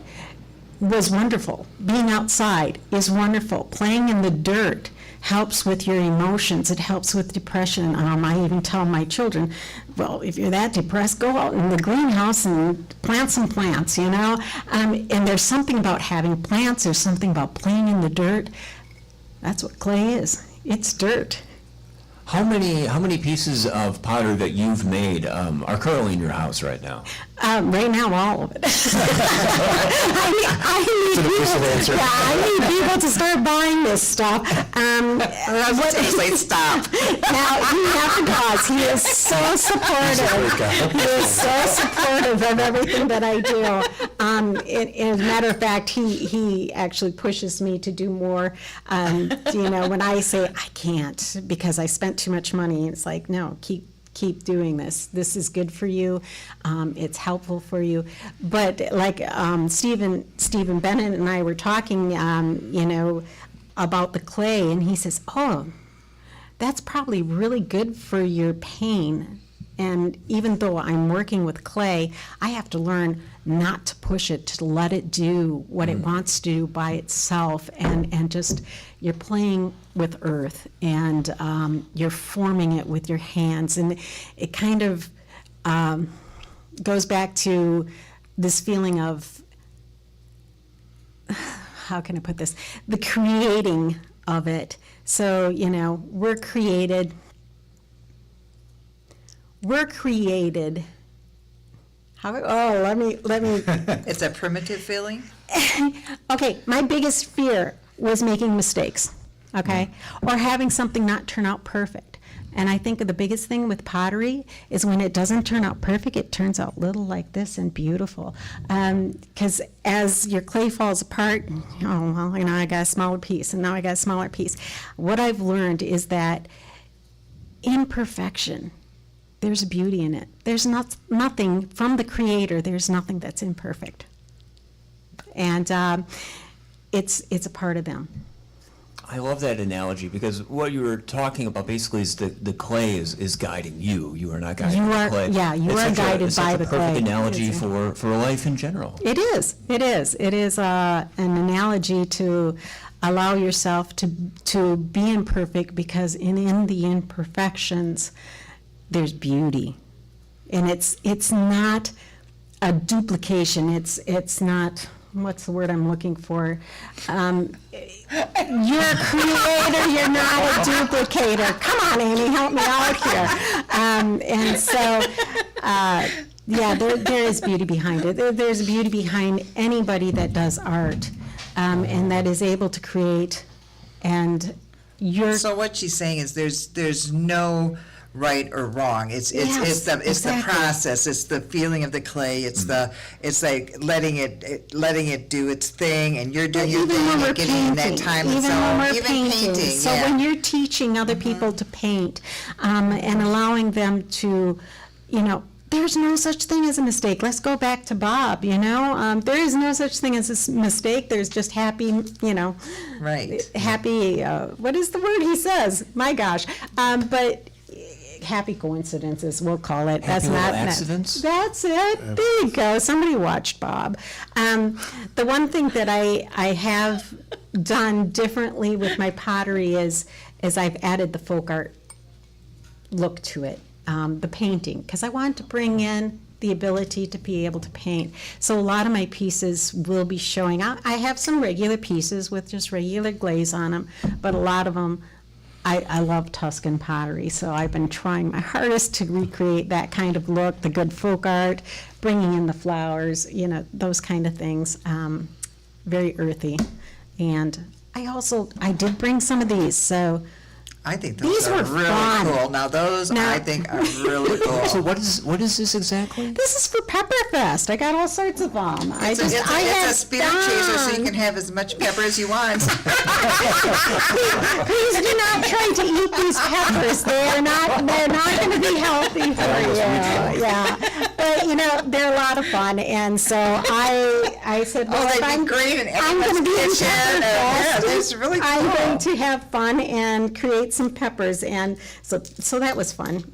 was wonderful. Being outside is wonderful. Playing in the dirt helps with your emotions. It helps with depression. I even tell my children, well, if you're that depressed, go out in the greenhouse and plant some plants, you know? And there's something about having plants. There's something about playing in the dirt. That's what clay is. It's dirt.
How many pieces of pottery that you've made are currently in your house right now?
Right now, all of it. I need people to start buying this stuff.
Stop.
Now, you have to pause. He is so supportive. He is so supportive of everything that I do. As a matter of fact, he actually pushes me to do more. You know, when I say I can't because I spent too much money, it's like, no, keep doing this. This is good for you. It's helpful for you. But like Stephen Bennett and I were talking, you know, about the clay, and he says, oh, that's probably really good for your pain. And even though I'm working with clay, I have to learn not to push it, to let it do what it wants to do by itself, and just, you're playing with earth, and you're forming it with your hands, and it kind of goes back to this feeling of, how can I put this, the creating of it. So, you know, we're created, let me.
It's a primitive feeling?
Okay, my biggest fear was making mistakes, okay? Or having something not turn out perfect. And I think the biggest thing with pottery is when it doesn't turn out perfect, it turns out little like this and beautiful. Because as your clay falls apart, oh, well, you know, I got a smaller piece, and now I got a smaller piece. What I've learned is that imperfection, there's beauty in it. There's nothing from the Creator, there's nothing that's imperfect. And it's a part of them.
I love that analogy, because what you were talking about basically is the clay is guiding you. You are not guiding the clay.
Yeah, you are guided by the clay.
It's a perfect analogy for life in general.
It is. It is an analogy to allow yourself to be imperfect, because in the imperfections, there's beauty. And it's not a duplication. It's not, what's the word I'm looking for? You're a creator, you're not a duplicator. Come on, Amy, help me out here. And so, yeah, there is beauty behind it. There's beauty behind anybody that does art, and that is able to create. And
So what she's saying is there's no right or wrong. It's the process. It's the feeling of the clay. It's like letting it do its thing, and you're doing your thing and getting in that time zone. Even painting.
So when you're teaching other people to paint, and allowing them to, you know, there's no such thing as a mistake. Let's go back to Bob, you know. There is no such thing as a mistake. There's just happy, you know.
Right.
Happy, what is the word he says? My gosh. But happy coincidences, we'll call it.
Happy little accidents?
That's it. There you go. Somebody watched Bob. The one thing that I have done differently with my pottery is I've added the folk art look to it, the painting, because I wanted to bring in the ability to be able to paint. So a lot of my pieces will be showing out. I have some regular pieces with just regular glaze on them, but a lot of them, I love Tuscan pottery, so I've been trying my hardest to recreate that kind of look, the good folk art, bringing in the flowers, you know, those kind of things, very earthy. And I did bring some of these, so
I think those
These
are
were
really
fun.
cool. Now those I think are really cool.
So what is this exactly?
This is for Pepperfest. I got all sorts of them.
It's a spirit chaser, so you can have as much pepper as you want.
Please do not try to eat these peppers. They're not going to be healthy for you. Yeah. But, they're a lot of fun. And so I said, well, if I'm going to be in Pepperfest,
really cool.
I'm going to have fun and create some peppers. And so that was fun.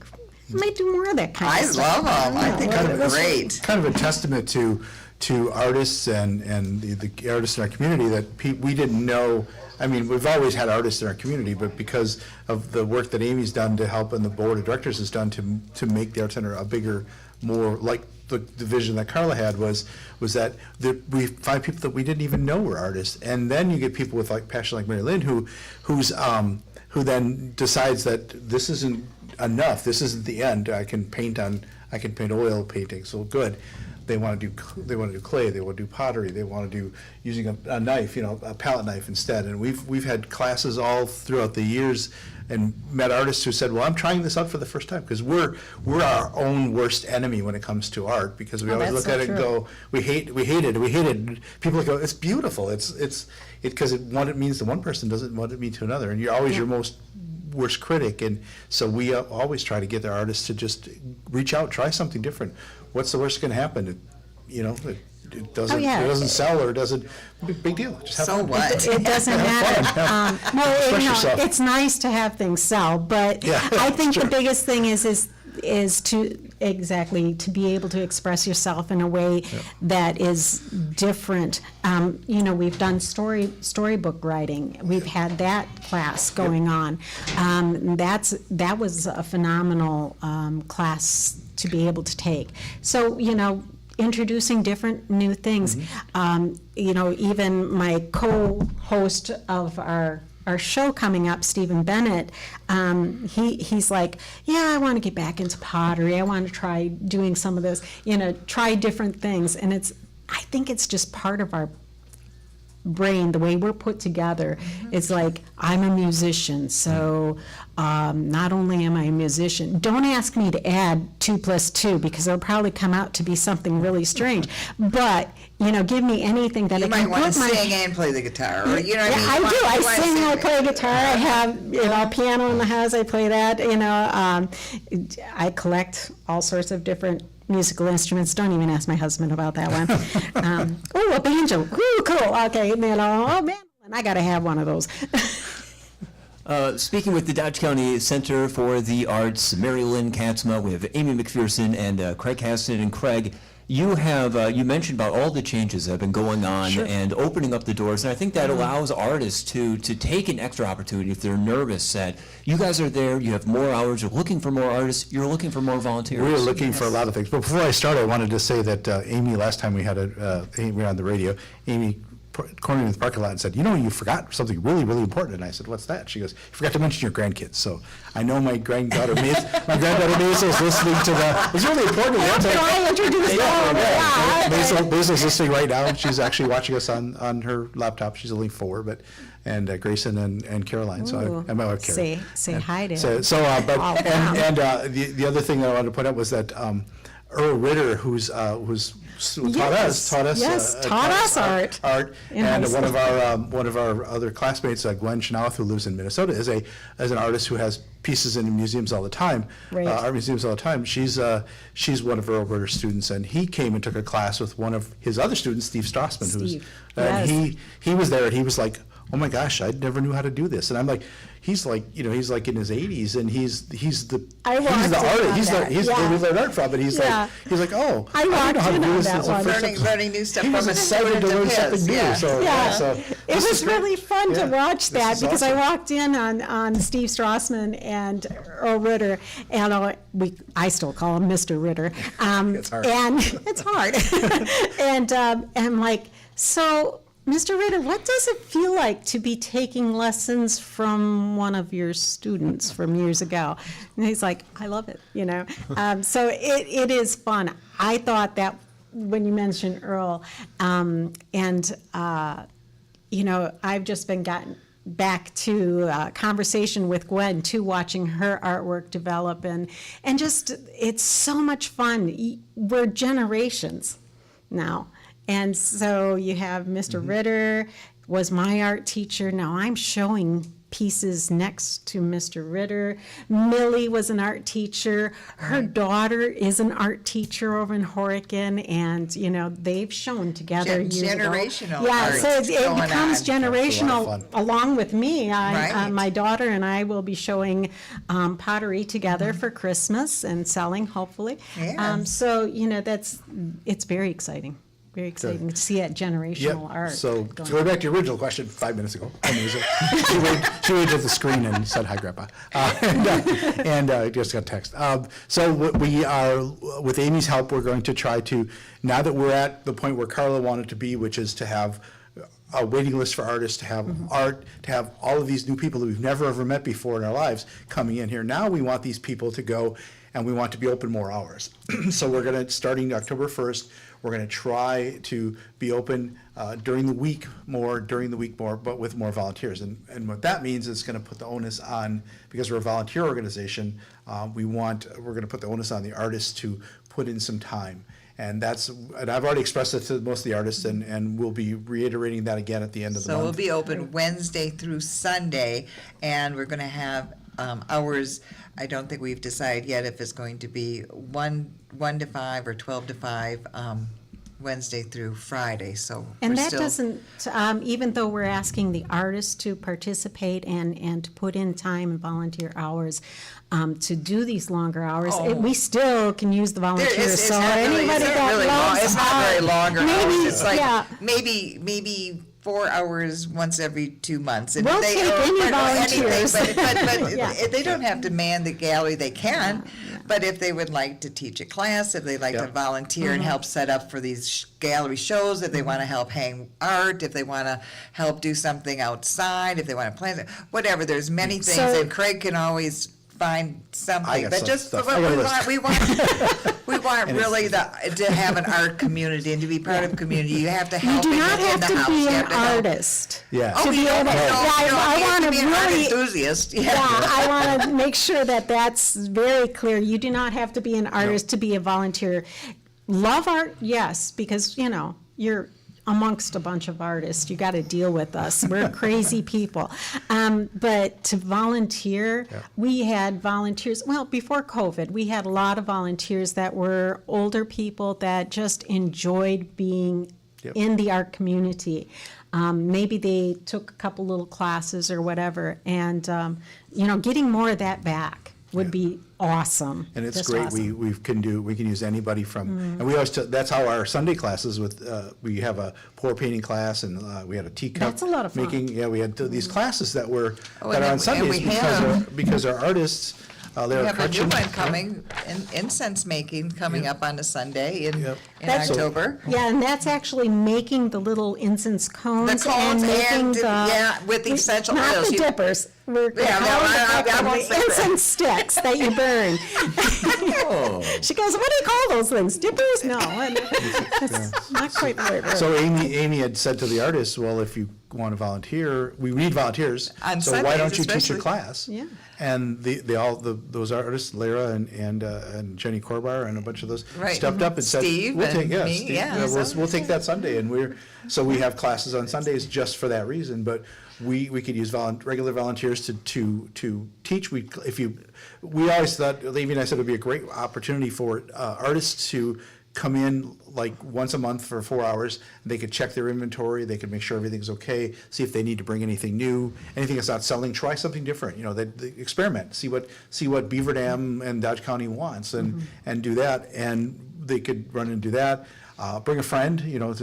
I might do more of that kind of stuff.
I love them. I think they're great.
Kind of a testament to artists and the artists in our community that we didn't know. I mean, we've always had artists in our community, but because of the work that Amy's done to help and the board of directors has done to make the Art Center a bigger, more like the vision that Carla had was that we find people that we didn't even know were artists, and then you get people with like passion like Mary Lynn who then decides that this isn't enough. This isn't the end. I can paint oil paintings. So good. They want to do clay. They want to do pottery. They want to do using a knife, a palette knife instead. And we've had classes all throughout the years, and met artists who said, "Well, I'm trying this out for the first time," because we're our own worst enemy when it comes to art, because we always look at it and go, "We hate it." People go, "It's beautiful." It's because what it means to one person doesn't what it mean to another, and you're always your most worst critic. And so we always try to get the artists to just reach out, try something different. What's the worst going to happen? It doesn't sell, or it doesn't. Big deal. Just have fun.
What?
It doesn't matter. It's nice to have things sell, but I think the biggest thing is to be able to express yourself in a way that is different. We've done storybook writing. We've had that class going on. That was a phenomenal class to be able to take. So, introducing different new things. Even my co-host of our show coming up, Stephen Bennett, he's like, I want to get back into pottery. I want to try doing some of this, try different things. And I think it's just part of our brain, the way we're put together. It's like, I'm a musician, so not only am I a musician, don't ask me to add 2 + 2, because it'll probably come out to be something really strange. But give me anything that I can
might want
put
to sing and play the guitar, or
I do. I sing. I play guitar. I have piano in the house. I play that. I collect all sorts of different musical instruments. Don't even ask my husband about that one. A banjo. Ooh, cool. Okay, man, I got to have one of those.
Speaking with the Dodge County Center for the Arts, Mary Lynn Katzma, we have Amy McPherson and Craig Haston. And Craig, you mentioned about all the changes that have been going on and opening up the doors, and I think that allows artists to take an extra opportunity if they're nervous that you guys are there, you have more hours, you're looking for more artists, you're looking for more volunteers.
We're looking for a lot of things. But before I start, I wanted to say that Amy, last time we had we were on the radio, Amy cornered me in the parking lot and said, you forgot something really, really important. And I said, what's that? She goes, you forgot to mention your grandkids. So I know my granddaughter Mason is listening to it's really important.
I introduced
Mason's listening right now. She's actually watching us on her laptop. She's only 4, and Grayson and Caroline. So I'm out with Carrie.
Say hi to
her. The other thing that I wanted to point out was that Earl Ritter, who's taught us art. And one of our other classmates, Gwen Chenoweth, who lives in Minnesota, is an artist who has pieces in museums all the time, art museums all the time. She's one of Earl Ritter's students, and he came and took a class with one of his other students, Steve Strassman, he was there, and he was like, oh my gosh, I never knew how to do this. And I'm like, he's like in his 80s, and he's the artist. He's where we learned art from, but he's like, oh, I don't know how to do this.
Learning new stuff.
He was excited to learn something new. So
it was really fun to watch that, because I walked in on Steve Strassman and Earl Ritter, and I still call him Mr. Ritter.
It's hard.
And it's hard. And I'm like, so, Mr. Ritter, what does it feel like to be taking lessons from one of your students from years ago? And he's like, I love it, So it is fun. I thought that when you mentioned Earl, I've just been back to conversation with Gwen too, watching her artwork develop, and just, it's so much fun. We're generations now. And so you have Mr. Ritter was my art teacher. Now I'm showing pieces next to Mr. Ritter. Millie was an art teacher. Her daughter is an art teacher over in Horicon, and they've shown together years ago.
Generational
Yeah,
art
so it
going
becomes
on.
generational along with me.
Right.
My daughter and I will be showing pottery together for Christmas and selling, hopefully.
Yes.
So it's very exciting. Very exciting to see that generational art.
So
going
to go
on.
back to your original question 5 minutes ago, 10 minutes ago, she waved at the screen and said, "Hi, Grandpa," and just got a text. So we are, with Amy's help, we're going to try to, now that we're at the point where Carla wanted to be, which is to have a waiting list for artists, to have art, to have all of these new people that we've never ever met before in our lives coming in here. Now we want these people to go, and we want to be open more hours. So we're going to, starting October 1st, we're going to try to be open during the week more, but with more volunteers. And what that means is it's going to put the onus on, because we're a volunteer organization, we're going to put the onus on the artists to put in some time. And I've already expressed it to most of the artists, and we'll be reiterating that again at the end of the
So
month.
we'll be open Wednesday through Sunday, and we're going to have hours. I don't think we've decided yet if it's going to be 1 to 5 or 12 to 5, Wednesday through Friday. So
And
we're
that
still,
doesn't, even though we're asking the artists to participate and to put in time and volunteer hours to do these longer hours, we still can use the volunteers.
it's
So
not really,
anybody
it's not
that
really long.
loves
It's not very
art,
long. Or
maybe,
hours. It's like
yeah.
maybe 4 hours once every 2 months. And
We'll
if
take any volunteers.
But
Yeah.
if they don't have to man the gallery, they can. But if they would like to teach a class, if they'd like to volunteer and help set up for these gallery shows, if they want to help hang art, if they want to help do something outside, if they want to plan, whatever, there's many things,
So-
and Craig can always find
I
something.
got
But
some
just,
stuff.
but
I got a list.
we want really to have an art community and to be part of a community. You have to
You
help
do
in
not
the
have to
house.
be
You
an
have to help.
artist.
Yeah.
Oh,
To be
you don't
able-
have
Yeah,
to,
I
you have
wanna
to be an art
really-
enthusiast.
Yeah, I want to make sure that that's very clear. You do not have to be an artist to be a volunteer. Love art, yes, because, you're amongst a bunch of artists. You got to deal with us. We're crazy people. But to volunteer, we had volunteers, well, before COVID, we had a lot of volunteers that were older people that just enjoyed being in the art community. Maybe they took a couple little classes or whatever, and, getting more of that back would be awesome.
And it's
Just
great,
awesome.
we can use anybody from, and we always, that's how our Sunday classes we have a pour painting class, and we had a teacup.
That's a lot of fun.
making. Yeah, we had these classes that were,
Oh,
that
and
are on
then- and
Sundays
we have-
because our artists,
We
they're
have a new
Crutchin.
one coming, incense making, coming up on a Sunday in
That's-
October.
Yeah, and that's actually making the little incense cones.
The cones
making
and,
the,
yeah, with the essential
not
oils.
the
You-
dippers. We're
Yeah, no, I won't
the
say that.
incense sticks that you burn. She goes, "What do you call those things? Dippers? No, that's not quite the right word."
So Amy had said to the artists, well, if you want to volunteer, we need volunteers.
On
So why
Sundays
don't you teach a
especially.
class?
Yeah.
And those artists, Lara and Jenny Corbar and a bunch of those,
Right.
stepped up and said,
Steve
we'll take,
and me,
Steve,
yeah, so-
we'll take that Sunday. And so we have classes on Sundays just for that reason, but we could use regular volunteers to teach. We always thought, Levy and I said it would be a great opportunity for artists to come in like once a month for 4 hours. They could check their inventory, they could make sure everything's okay, see if they need to bring anything new, anything that's not selling, try something different, they experiment, see what Beaver Dam and Dodge County wants, and do that, and they could run and do that. Bring a friend,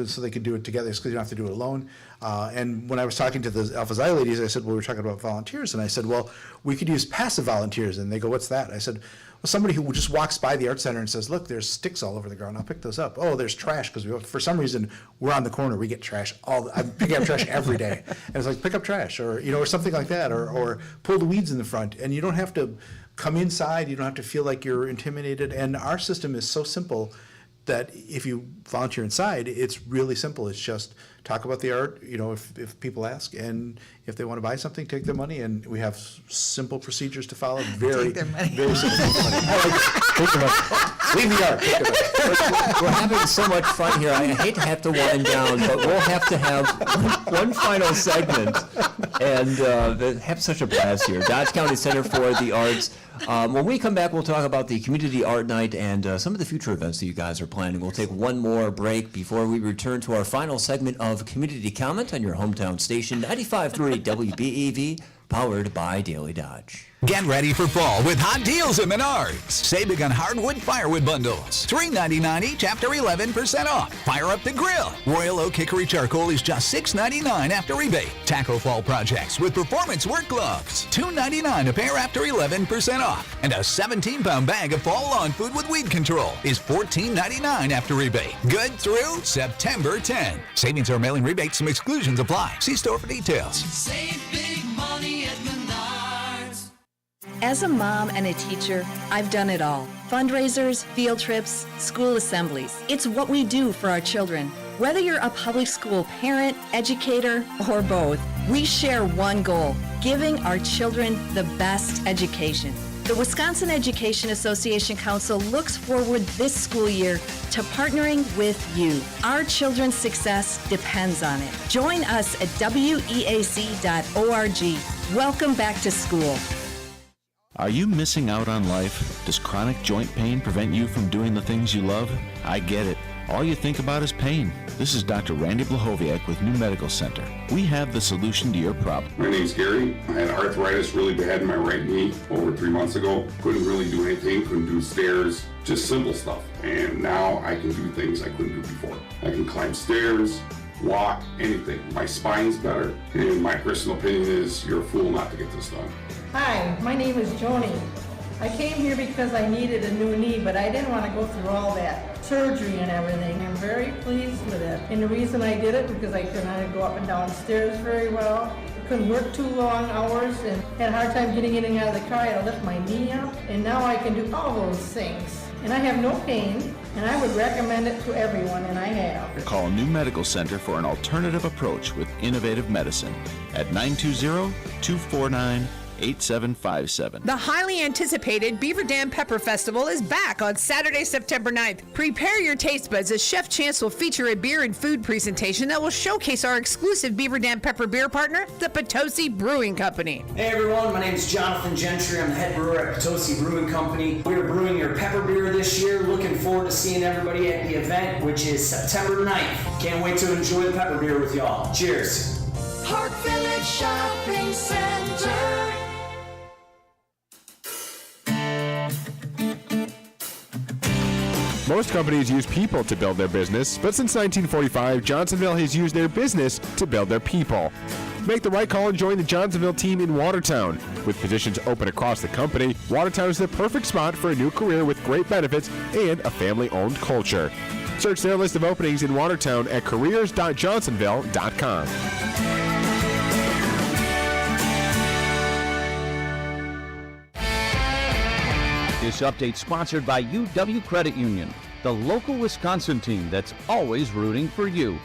so they could do it together, because you don't have to do it alone. And when I was talking to the Alpha Xi ladies, I said, well, we were talking about volunteers, and I said, well, we could use passive volunteers, and they go, what's that? I said, well, somebody who just walks by the art center and says, look, there's sticks all over the ground, I'll pick those up. Oh, there's trash, because for some reason, we're on the corner, we get trash I'm picking up trash every day. And it's like, pick up trash, or something like that, or pull the weeds in the front, and you don't have to come inside, you don't have to feel like you're intimidated, and our system is so simple that if you volunteer inside, it's really simple. It's just talk about the art, if people ask, and if they want to buy something, take their money, and we have simple procedures to follow. Very, very simple. Leave the art. Take the money.
We're having so much fun here. I hate to have to wind down, but we'll have to have one final segment and have such a blast here. Dodge County Center for the Arts. When we come back, we'll talk about the Community Art Night and some of the future events that you guys are planning. We'll take one more break before we return to our final segment of Community Comment on your hometown station, 95.3 WBEV, powered by Daily Dodge.
Get ready for fall with hot deals at Menards. Save big on hardwood firewood bundles. $3.99 each after 11% off. Fire up the grill. Royal Oak Hickory Charcoal is just $6.99 after rebate. Taco Fall projects with performance work gloves. $2.99 a pair after 11% off. And a 17-pound bag of fall lawn food with weed control is $14.99 after rebate. Good through September 10. Savings or mailing rebates, some exclusions apply. See store for details.
Save big money at Menards.
As a mom and a teacher, I've done it all. Fundraisers, field trips, school assemblies. It's what we do for our children. Whether you're a public school parent, educator, or both, we share one goal: giving our children the best education. The Wisconsin Education Association Council looks forward this school year to partnering with you. Our children's success depends on it. Join us at weac.org. Welcome back to school.
Are you missing out on life? Does chronic joint pain prevent you from doing the things you love? I get it. All you think about is pain. This is Dr. Randy Blahoviak with New Medical Center. We have the solution to your problem.
My name's Gary. I had arthritis really bad in my right knee over 3 months ago. Couldn't really do anything, couldn't do stairs, just simple stuff. And now I can do things I couldn't do before. I can climb stairs, walk, anything. My spine's better. And my personal opinion is you're a fool not to get this done.
Hi, my name is Joni. I came here because I needed a new knee, but I didn't want to go through all that surgery and everything. I'm very pleased with it. And the reason I did it because I could not go up and down stairs very well. I couldn't work too long hours and had a hard time getting in and out of the car. I had to lift my knee up. And now I can do all those things. And I have no pain, and I would recommend it to everyone, and I have.
Call New Medical Center for an alternative approach with innovative medicine at 920-249-8757.
The highly anticipated Beaver Dam Pepper Festival is back on Saturday, September 9th. Prepare your taste buds as Chef Chance will feature a beer and food presentation that will showcase our exclusive Beaver Dam Pepper beer partner, the Potosi Brewing Company.
Hey everyone, my name is Jonathan Gentry. I'm the head brewer at Potosi Brewing Company. We're brewing your pepper beer this year. Looking forward to seeing everybody at the event, which is September 9th. Can't wait to enjoy the pepper beer with y'all. Cheers.
Park Village Shopping Center.
Most companies use people to build their business, but since 1945, Johnsonville has used their business to build their people. Make the right call and join the Johnsonville team in Watertown. With positions open across the company, Watertown is the perfect spot for a new career with great benefits and a family-owned culture. Search their list of openings in Watertown at careers.johnsonville.com.
This update sponsored by UW Credit Union, the local Wisconsin team that's always rooting for you.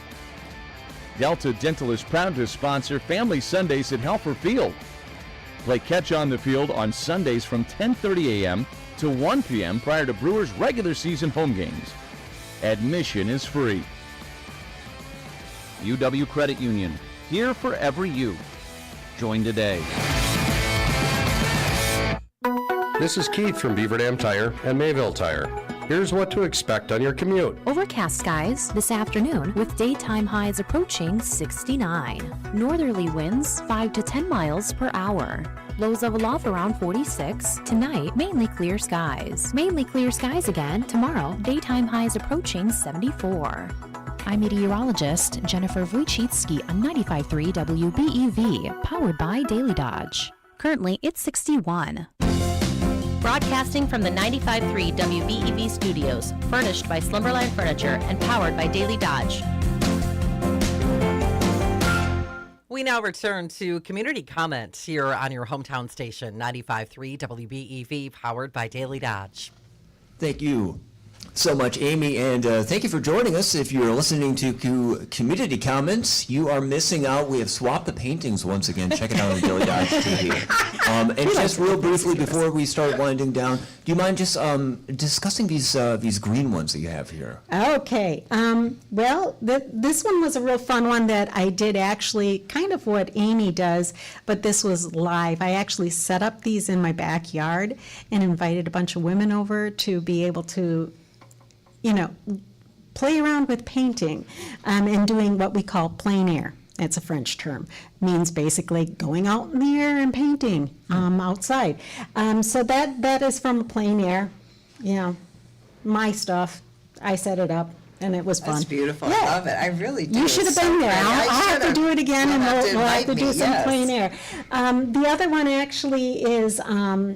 Delta Dental is proud to sponsor Family Sundays at Helfer Field. Play catch on the field on Sundays from 10:30 a.m. to 1 p.m. prior to Brewers' regular season home games. Admission is free. UW Credit Union, here for every you. Join today.
This is Keith from Beaver Dam Tire and Mayville Tire. Here's what to expect on your commute.
Overcast skies this afternoon with daytime highs approaching 69. Northerly winds 5 to 10 miles per hour. Lows of aloft around 46. Tonight, mainly clear skies. Mainly clear skies again tomorrow. Daytime highs approaching 74. I'm meteorologist Jennifer Wojcicki on 95.3 WBEV, powered by Daily Dodge. Currently, it's 61.
Broadcasting from the 95.3 WBEV studios, furnished by Slumberland Furniture and powered by Daily Dodge.
We now return to community comment here on your hometown station, 95.3 WBEV, powered by Daily Dodge.
Thank you. so much, Amy, and thank you for joining us. If you're listening to Community Comments, you are missing out. We have swapped the paintings once again. Check it out on Daily Dodge TV. And just real briefly before we start winding down, do you mind just discussing these green ones that you have here?
Okay. Well, this one was a real fun one that I did actually, kind of what Amy does, but this was live. I actually set up these in my backyard and invited a bunch of women over to be able to, play around with painting and doing what we call plein air. It's a French term. Means basically going out in the air and painting outside. So that is from plein air. My stuff. I set it up, and it was fun.
That's beautiful.
Yeah.
I love it. I really do.
You should have been there. I'll have to do it again, and we'll have to do some plein air. The other one actually is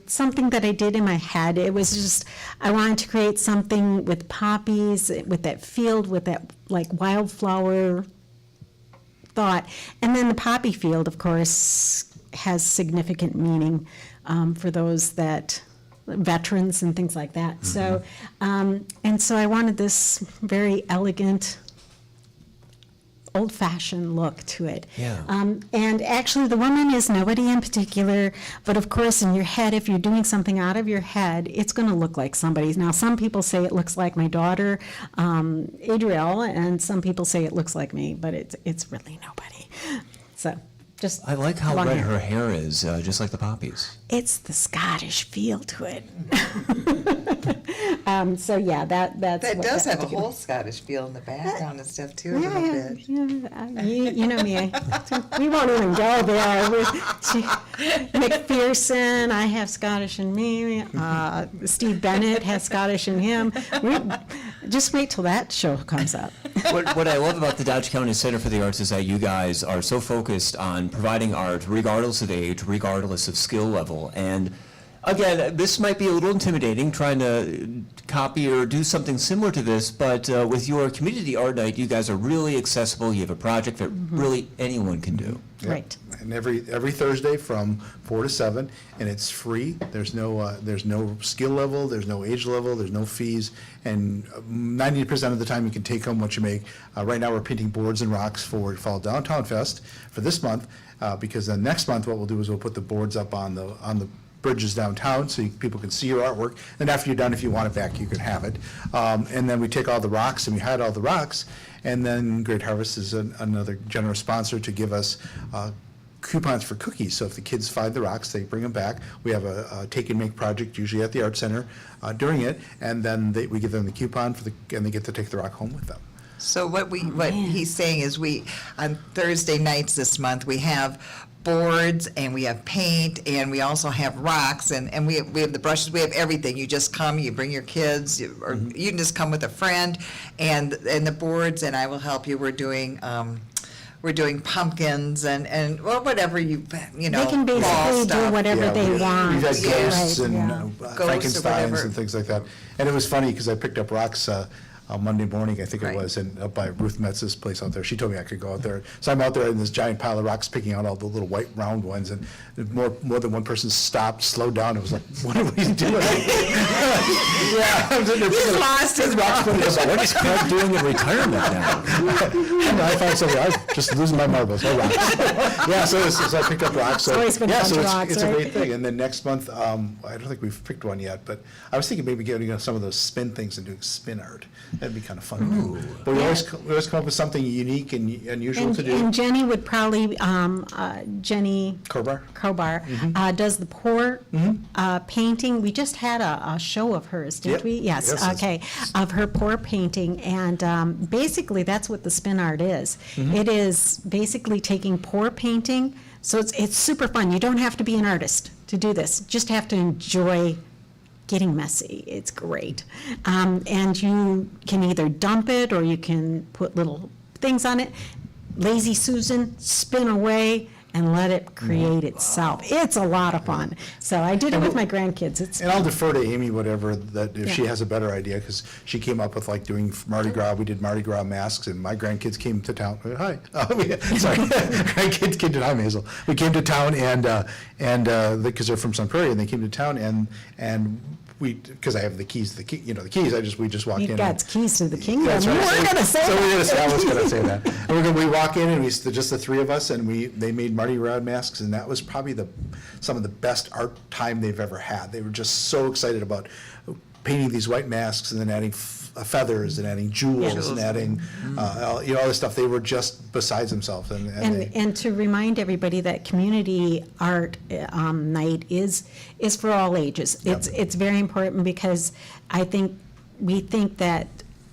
something that I did in my head. It was just, I wanted to create something with poppies, with that field, with that like wildflower thought. And then the poppy field, of course, has significant meaning for those that veterans and things like that. So, and so I wanted this very elegant, old-fashioned look to it.
Yeah.
And actually, the woman is nobody in particular, but of course, in your head, if you're doing something out of your head, it's going to look like somebody's. Now, some people say it looks like my daughter, Adrielle, and some people say it looks like me, but it's really nobody. So. Just
I like how
long
red
hair.
her hair is, just like the poppies.
It's the Scottish feel to it. So yeah, that's
That
what
does have a
particular-
whole Scottish feel in the background and stuff too, a little
Yeah,
bit.
you know me. We won't even go there. McPherson, I have Scottish in me. Steve Bennett has Scottish in him. Just wait till that show comes up.
What I love about the Dodge County Center for the Arts is that you guys are so focused on providing art regardless of age, regardless of skill level. And again, this might be a little intimidating trying to copy or do something similar to this, but with your community art night, you guys are really accessible. You have a project that really anyone can do.
Yep.
Right.
And every Thursday from 4 to 7, and it's free. There's no skill level, there's no age level, there's no fees, and 90% of the time you can take home what you make. Right now we're painting boards and rocks for Fall Downtown Fest for this month, because then next month what we'll do is we'll put the boards up on the bridges downtown so people can see your artwork. And after you're done, if you want it back, you can have it. And then we take all the rocks and we hide all the rocks. And then Great Harvest is another generous sponsor to give us coupons for cookies. So if the kids find the rocks, they bring them back. We have a take and make project usually at the Art Center during it. And then we give them the coupon and they get to take the rock home with them.
So what he's saying is on Thursday nights this month, we have boards and we have paint and we also have rocks and we have the brushes, we have everything. You just come, you bring your kids, or you can just come with a friend and the boards, and I will help you. We're doing pumpkins and well, whatever you know.
They can
fall
basically do
stuff.
whatever they want.
We've had ghosts
Right,
and
yeah.
Ghosts or
Frankensteins
whatever.
and things like that. And it was funny because I picked up rocks on Monday morning, I think it
Right.
was, and up by Ruth Metz's place out there. She told me I could go out there. So I'm out there in this giant pile of rocks picking out all the little white round ones, and more than one person stopped, slowed down, and was like, what are we doing? Yeah, I'm sitting there
He's
picking up
lost his
rocks.
mind.
What is Craig doing in retirement now?
I found something. I'm just losing my marbles. No rocks. Yeah, so I picked up rocks. So,
always been
yeah,
fun
so
to
it's,
rocks,
it's a
right?
great thing. And then next month, I don't think we've picked one yet, but I was thinking maybe getting some of those spin things and doing spin art. That'd be kind of fun too. But we always come up with something unique and unusual to do.
And Jenny would probably, Jenny
Crowbar.
does the pour painting. We just had a show of hers, didn't
Yep.
we? Yes,
Yes,
okay, of her pour painting. And basically, that's what the spin art is. It is basically taking pour painting. So it's super fun. You don't have to be an artist to do this. Just have to enjoy getting messy. It's great. And you can either dump it or you can put little things on it. Lazy Susan, spin away and let it create itself. It's a lot of fun. So I did it with my grandkids.
And I'll defer to Amy whatever that if she
Yeah.
has a better idea, because she came up with like doing Mardi Gras. We did Mardi Gras masks, and my grandkids came to town. Hi, sorry, grandkids came to town. Hazel. We came to town and because they're from Sun Prairie, and they came to town and because I have the keys to the key, the keys, we just walked in.
You've got keys to the kingdom.
That's
You
right.
weren't gonna say
So
that.
we're gonna say, I was gonna say that. And we walk in and just the three of us, and they made Mardi Gras masks, and that was probably some of the best art time they've ever had. They were just so excited about painting these white masks and then adding feathers and adding jewels and adding, all this stuff. They were just besides themselves.
And to remind everybody that community art night is for all ages. It's very important because we think that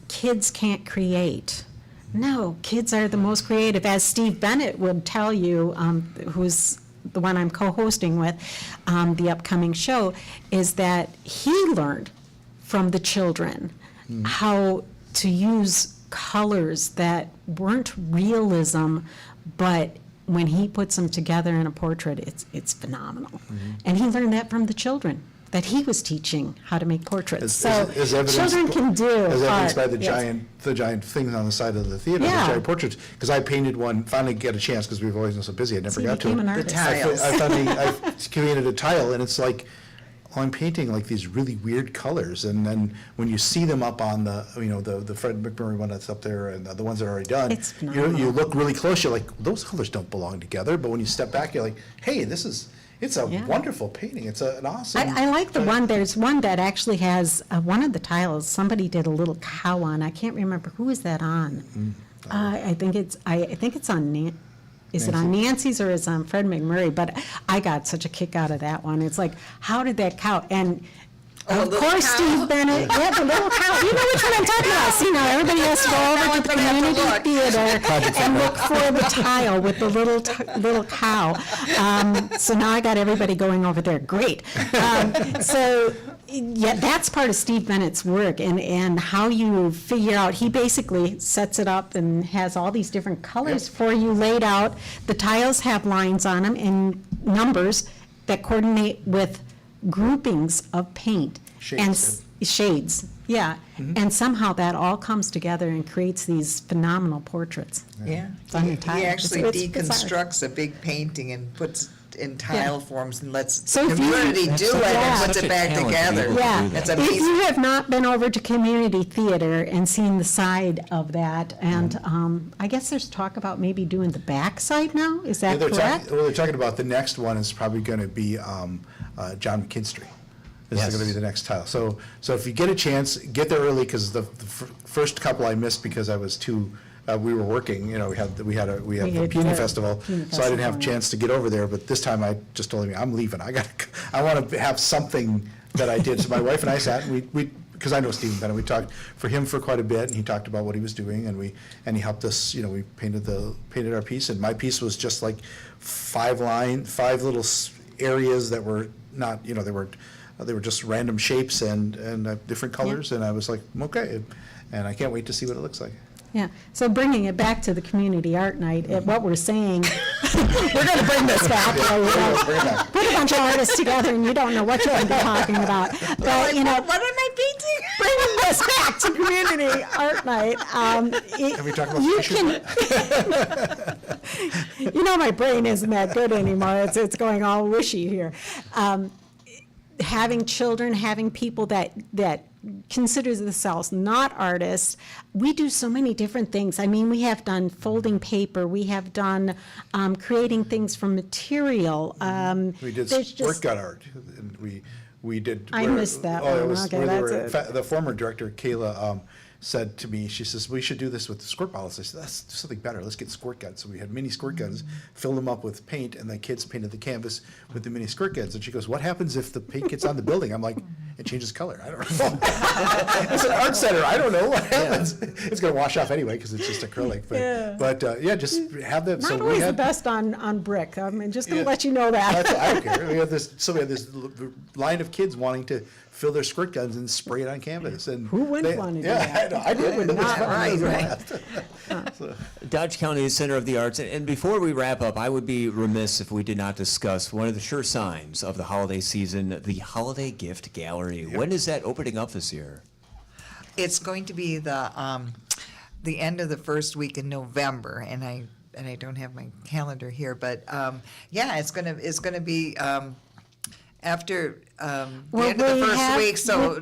kids can't create. No, kids are the most creative. As Steve Bennett would tell you, who's the one I'm co-hosting with, the upcoming show, is that he learned from the children how to use colors that weren't realism, but when he puts them together in a portrait, it's phenomenal. And he learned that from the children that he was teaching how to make portraits. Children can do
as evidenced
art.
by the giant things on the side of the theater, the giant portraits. Because I painted one, finally get a chance, because we've always been so busy, I never got to it.
An artist.
I created a tile, and it's like, I'm painting like these really weird colors, and then when you see them up on the Fred McMurray one that's up there, and the ones that are already done,
It's phenomenal.
you look really close. You're like, those colors don't belong together. But when you step back, you're like, hey, it's a wonderful painting. It's an awesome.
I like the one. There's one that actually has one of the tiles. Somebody did a little cow on. I can't remember who is that on. I think it's on. Is it on Nancy's or is it on Fred McMurray? But I got such a kick out of that one. It's like, how did that cow? And of course, Steve Bennett, the little cow. You know which one I'm talking about. See, now everybody has to go over to the community theater and look for the tile with the little cow. So now I got everybody going over there. Great. Yeah, that's part of Steve Bennett's work, and how you figure out, he basically sets it up and has all these different colors for you laid out. The tiles have lines on them and numbers that coordinate with groupings of paint. Shades, yeah. And somehow that all comes together and creates these phenomenal portraits.
Yeah, he actually deconstructs a big painting and puts in tile forms and lets the community do it and puts it back together.
Yeah,
That's
if
amazing.
you have not been over to community theater and seen the side of that, and I guess there's talk about maybe doing the back side now, is that correct?
They're talking about the next one is probably going to be John McKinstry. This is going to be the next tile. So if you get a chance, get there early, because the first couple I missed because I was too. We were working, we had a Peony Festival, so I didn't have a chance to get over there. But this time, I just told him, I'm leaving. I want to have something that I did. So my wife and I sat, and we because I know Stephen Bennett, we talked for him for quite a bit, and he talked about what he was doing, and he helped us. We painted our piece, and my piece was just like 5 little areas that were not, they were just random shapes and different colors, and I was like, okay, and I can't wait to see what it looks like.
Yeah, so bringing it back to the community art night, what we're saying, we're going to bring this back. Put a bunch of artists together and you don't know what you're going to be talking about. But,
what am I painting?
Bringing this back to community art night.
Can we talk about
my brain isn't that good anymore. It's going all wishy here. Having children, having people that considers themselves not artists, we do so many different things. I mean, we have done folding paper, we have done creating things from material.
We did squirt gun art, and we did.
I missed that one. Okay, that's it.
The former director, Kayla, said to me, she says, we should do this with the squirt bottles. I said, let's do something better. Let's get squirt guns. So we had mini squirt guns, filled them up with paint, and the kids painted the canvas with the mini squirt guns. And she goes, what happens if the paint gets on the building? I'm like, it changes color. I don't know. It's an art center. I don't know what happens. It's going to wash off anyway because it's just acrylic. But just have that.
Not always the best on brick. I mean, just going to let you know that.
I don't care. We had this line of kids wanting to fill their squirt guns and spray it on canvas. And
who wouldn't want to do that?
I did.
Right.
Dodge County is Center of the Arts. And before we wrap up, I would be remiss if we did not discuss one of the sure signs of the holiday season, the Holiday Gift Gallery. Yep. When is that opening up this year?
It's going to be the end of the first week in November, and I don't have my calendar here, but it's gonna be after the
Well,
end of the
we
first
have-
week, so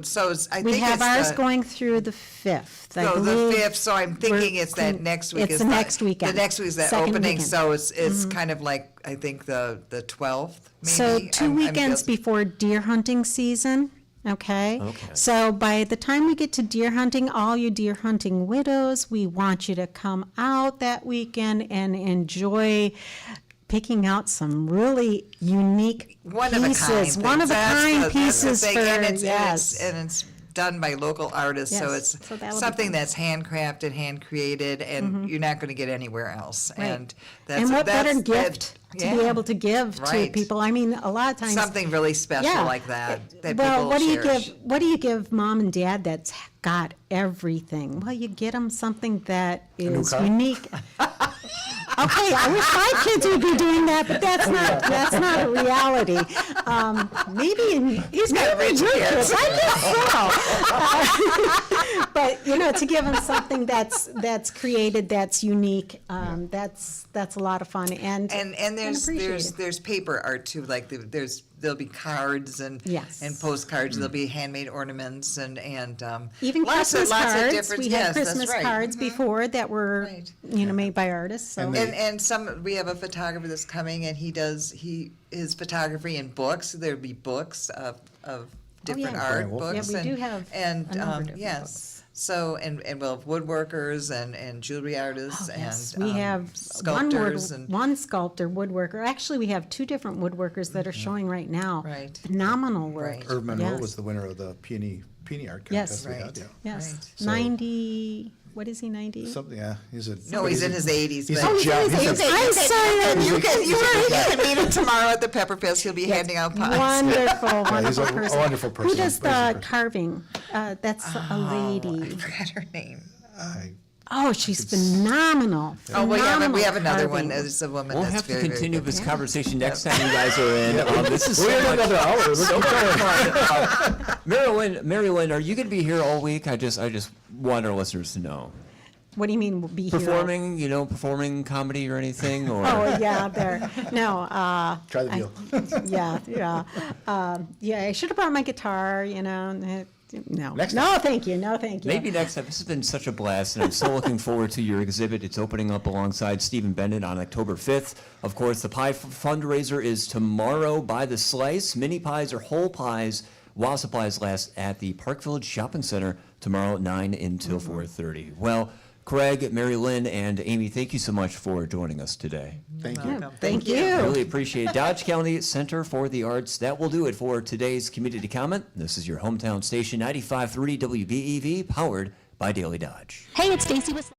I
We
think
have
it's
ours
the,
going through the 5th. I
so the
believe
5th, so I'm thinking
we're
it's that
clean-
next week.
It's
is
the next weekend.
The next week is that
Second
opening,
weekend.
so it's
Mhm.
kind of like, I think the 12th, maybe.
So 2
I'm
weekends
guessing.
before deer hunting season, okay?
Okay.
So by the time we get to deer hunting, all you deer hunting widows, we want you to come out that weekend and enjoy picking out some really unique
One of a
pieces.
kind.
One of a
That's
kind
the
pieces
thing.
for,
and it's done by local artists, so
Yes,
it's
so that'll be
something
fun.
that's handcrafted, hand created, and
Mhm.
you're not going to get anywhere else.
Right.
And that's
And what better
that's
gift to be
yeah.
able to give to
Right.
people? I mean, a lot of times.
Something really special
Yeah.
like that
Well,
people
what do you
cherish.
give? What do you give mom and dad that's got everything? Well, you get them something that
new
is
car?
unique. Okay, I wish my kids would be doing that, but that's not a reality. Maybe
He's got
maybe
rich
your
kids.
I guess so. But to give them something that's created, that's unique, that's a lot of fun and
there's
appreciated.
there's paper art too, like there'll be cards and
Yes.
and postcards. There'll be handmade ornaments and
Even
lots
Christmas
of
cards.
different.
We
yes,
had Christmas
that's right.
cards before that were made by artists. So
And some we have a photographer that's coming and his photography in books. There'll be books of different
yeah.
art
Yeah,
books.
we
and,
do have
and
a number of different
yes. So and we'll have woodworkers and jewelry artists
Yes,
and
we have
sculptors and
one sculptor, woodworker. Actually, we have two different woodworkers that are showing right now.
Right.
Phenomenal work.
Right.
Herb Monroe
Yes.
was the winner of the peony art
Yes.
contest we had,
Right.
yeah.
Yes.
Right.
So-
90. What is he? 90.
Something, yeah, he's a.
No, he's in his 80s.
He's
but-
a gem.
he's in his
He's a-
80s. I'm sorry that
You can
He's a-
meet him tomorrow at the Pepper Fest. He'll be handing out pies.
Wonderful,
Yeah, he's
wonderful
a
person.
wonderful person.
Who does
Amazing
the
person.
carving? That's a lady.
I forgot her name.
Oh, she's phenomenal.
Oh, we
Phenomenal
have another one.
carving.
There's a woman
We'll
that's
have to
very,
continue
very
this
good.
conversation next time you guys are in. This is so
We have
much,
another hour. Let's
so
keep
much fun. Mary Lynn, are you going to be here all week? I just want our listeners to know.
What do you mean be here?
Performing comedy or anything? Or
Oh yeah, there. No.
Try the deal.
Yeah. I should have brought my guitar. No.
Next
No, thank you. No, thank you.
Maybe next time. This has been such a blast, and I'm so looking forward to your exhibit. It's opening up alongside Stephen Bennett on October 5th. Of course, the pie fundraiser is tomorrow by the slice. Mini pies or whole pies while supplies last at the Park Village Shopping Center tomorrow at 9 until 4:30. Well, Craig, Mary Lynn, and Amy, thank you so much for joining us today.
Thank you.
Thank you.
Really appreciate it. Dodge County Center for the Arts. That will do it for today's community comment. This is your hometown station, 95.3 WBEV, powered by Daily Dodge.
Hey, it's Stacy with